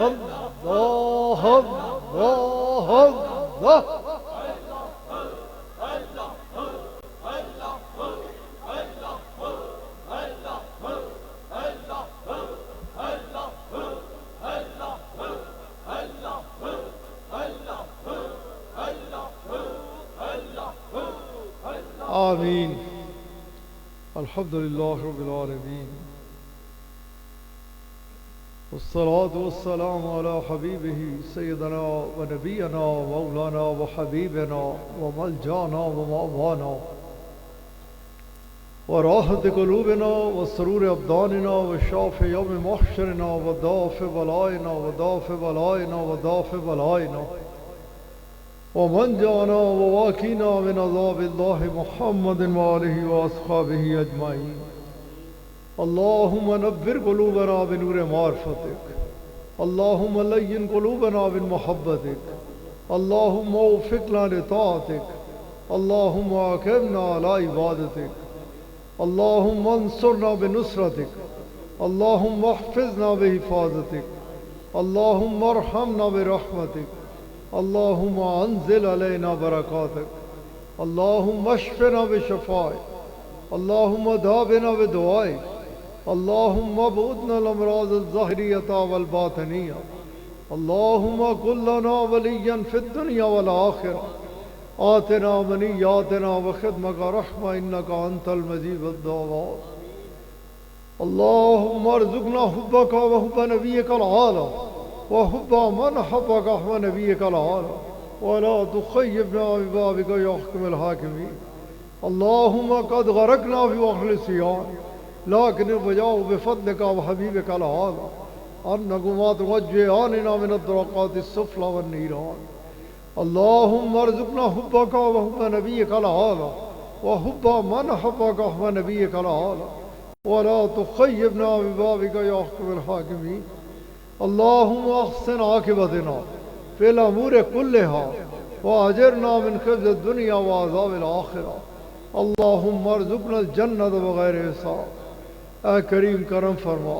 اللہ اللہ اللہ آمین الحمدللہ رب العالمین والصلاة والسلام على حبیبہ سیدنا و نبینا و مولانا و حبیبنا و ملجانا و مأوانا و راحت قلوبنا و سرور ابداننا و شاف یوم محشرنا و دافع بلائنا و دافع بلائنا و دافع بلائنا ومن جانا وواقینا من عذاب اللہ محمد وآلہ واصحابہ اجمعین اللہم نور قلوبنا بنور معرفتک اللہم لین قلوبنا بالمحبتک اللہم وفقنا لطاعتک اللہم اقمنا علی عبادتک اللہم انصرنا بنصرتک اللہم احفظنا بحفاظتک اللہم ارحمنا برحمتک اللہم انزل علینا برکاتک اللہم اشفنا بشفائک اللہم دابنا بدعائک اللہم ابعدنا الامراض الظاہریۃ والباطنیہ اللہم کن لنا ولیا فی الدنیا والآخرہ آتنا منیاتنا وخدمک رحمہ انک انت المجیب الدعوات اللہم ارزقنا حبک وحب نبیک العالی وحب من حبک ونبیک العالی ولا تخیبنا ببابک یا حکم الحاکمین اللہم قد غرقنا فی وحل السیان لیکن البجاء بفضلک وحبیبک العالی انکما توجہاننا من الدرقات السفلى والنیران اللہم ارزقنا حبک وحب نبیک العالی وحب من حبک ونبیک العالی ولا تخیبنا ببابک یا حکم الحاکمین اللہم احسن عاقبتنا فی الامور کلہا واجرنا من خزي الدنیا وعذاب الآخرہ اللہم ارزقنا الجنت بغیر حساب اے کریم کرم فرما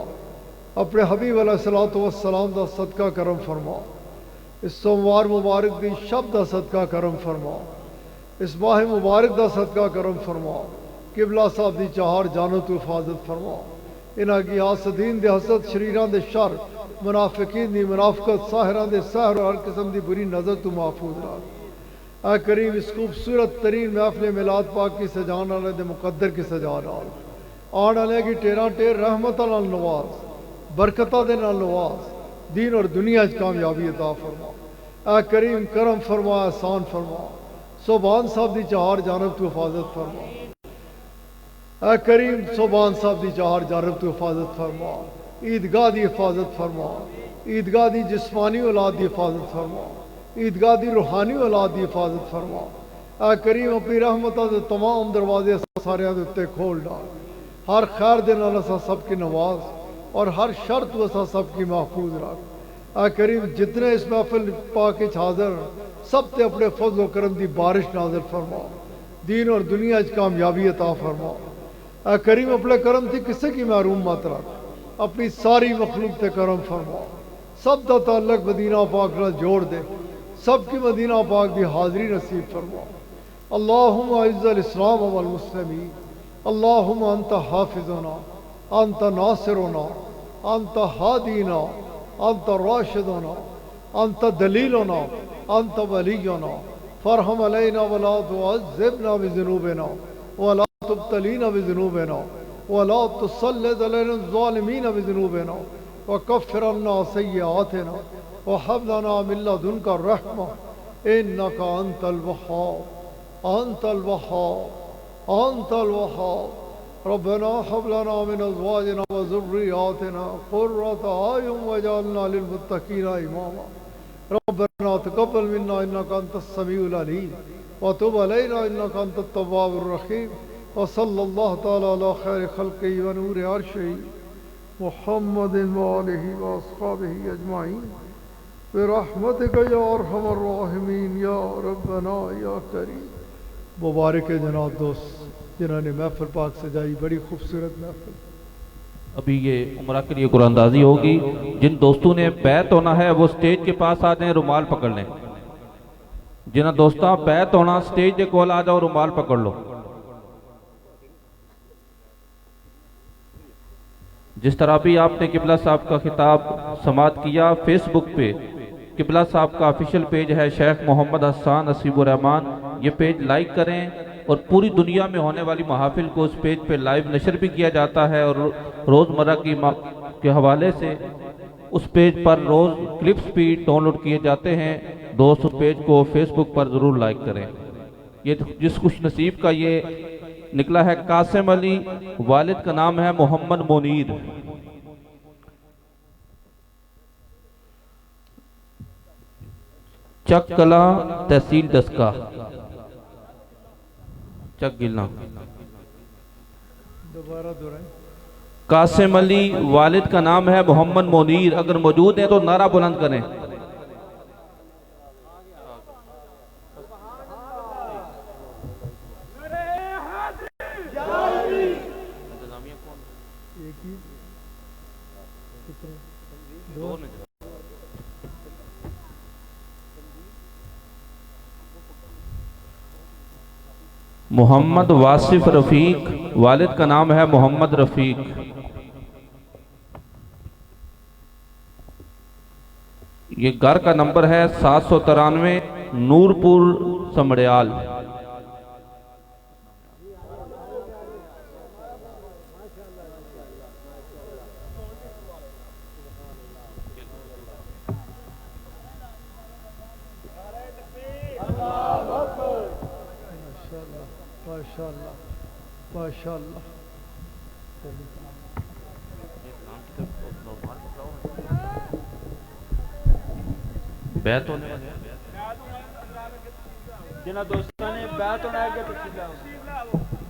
اپنے حبیب علیہ السلام دا صدقہ کرم فرما اس سوموار مبارک دی شب دا صدقہ کرم فرما اس ماہ مبارک دا صدقہ کرم فرما قبلہ صاحب دی چہار جانو تو حفاظت فرما انہاں کی حاسدین دے حسد شریران دے شر منافقین دی منافقت ساحران دے سحر اور ہر قسم دی بری نظر تو محفوظ رکھ اے کریم اس خوبصورت ترین محفل میلاد پاک کی سجان والے دے مقدر کی سجان آن والے کی ٹیرا ٹیر رحمت نال نواز برکتہ دے نال نواز دین اور دنیا چ کامیابی عطا فرما اے کریم کرم فرما احسان فرما سبحان صاحب دی چہار جانب تو حفاظت فرما اے کریم سبحان صاحب دی چہار جانب تو حفاظت فرما عیدگاہ دی حفاظت فرما عیدگاہ دی جسمانی اولاد دی حفاظت فرما عیدگاہ دی روحانی اولاد دی حفاظت فرما اے کریم اپنی رحمتہ دے تمام دروازے سارے دے اتے کھول ڈال ہر خیر دے نال اسا سب کی نواز اور ہر شر تو اسا سب کی محفوظ رکھ اے کریم جتنے اس محفل پاک وچ حاضر سب تے اپنے فضل و کرم دی بارش نازل فرما دین اور دنیا وچ کامیابی عطا فرما اے کریم اپنے کرم تھی کسے کی محروم مت رکھ اپنی ساری مخلوق تے کرم فرما سب دا تعلق مدینہ پاک نال جوڑ دے سب کی مدینہ پاک دی حاضری نصیب فرما اللہم اعز الاسلام والمسلمین اللہم انت حافظنا انت ناصرنا انت ہادینا انت راشدنا انت دلیلنا انت ولینا فرحم علینا ولا تعذبنا بذنوبنا ولا تبتلینا بذنوبنا ولا تسلط علينا الظالمين بذنوبنا وكفر عنا سيئاتنا وهب لنا من لدنك الرحمة إنك أنت الوهاب أنت الوهاب أنت الوهاب ربنا هب لنا من أزواجنا وذرياتنا قرة أعين واجعلنا للمتقين إماما ربنا تقبل منا إنك أنت السميع العليم وتب علينا إنك أنت التواب الرحيم وصلى الله تعالى على خير خلقه ونور عرشه محمد وآله وأصحابه أجمعين برحمتك يا أرحم الراحمين يا ربنا يا كريم مبارک جناب دوست جنہوں نے محفل پاک سجائی بڑی خوبصورت محفل ابھی یہ عمرہ کے لیے قرآن اندازی ہوگی. جن دوستوں نے بیعت ہونا ہے وہ سٹیج کے پاس آ جائیں, رومال پکڑ لیں. جنہاں دوستاں بیعت ہونا سٹیج کے کول آ جاؤ, رومال پکڑ لو. جس طرح بھی آپ نے قبلہ صاحب کا خطاب سماعت کیا, فیس بک پہ قبلہ صاحب کا آفیشیل پیج ہے شیخ محمد حسان نصیب الرحمان, یہ پیج لائک کریں. اور پوری دنیا میں ہونے والی محافل کو اس پیج پہ لائیو نشر بھی کیا جاتا ہے, اور روزمرہ کے حوالے سے اس پیج پر روز کلپس بھی ڈاؤن لوڈ کیے جاتے ہیں. دوست اس پیج کو فیس بک پر ضرور لائک کریں. یہ جس خوش نصیب کا یہ نکلا ہے قاسم علی, والد کا نام ہے محمد منیر. چک کلا تحصیل ڈسکا, چک گلنا. دوبارہ دہرائیں. قاسم علی, والد کا نام ہے محمد منیر. اگر موجود ہیں تو نعرہ بلند کریں. محمد واصف رفیق, والد کا نام ہے محمد رفیق. یہ گھر کا نمبر ہے 793 نورپور سمڑیال. ماشاءاللہ ماشاءاللہ. بیعت ہونے والے جنہاں دوستاں نے بیعت ہونا ہے کہ تشریف لاؤ.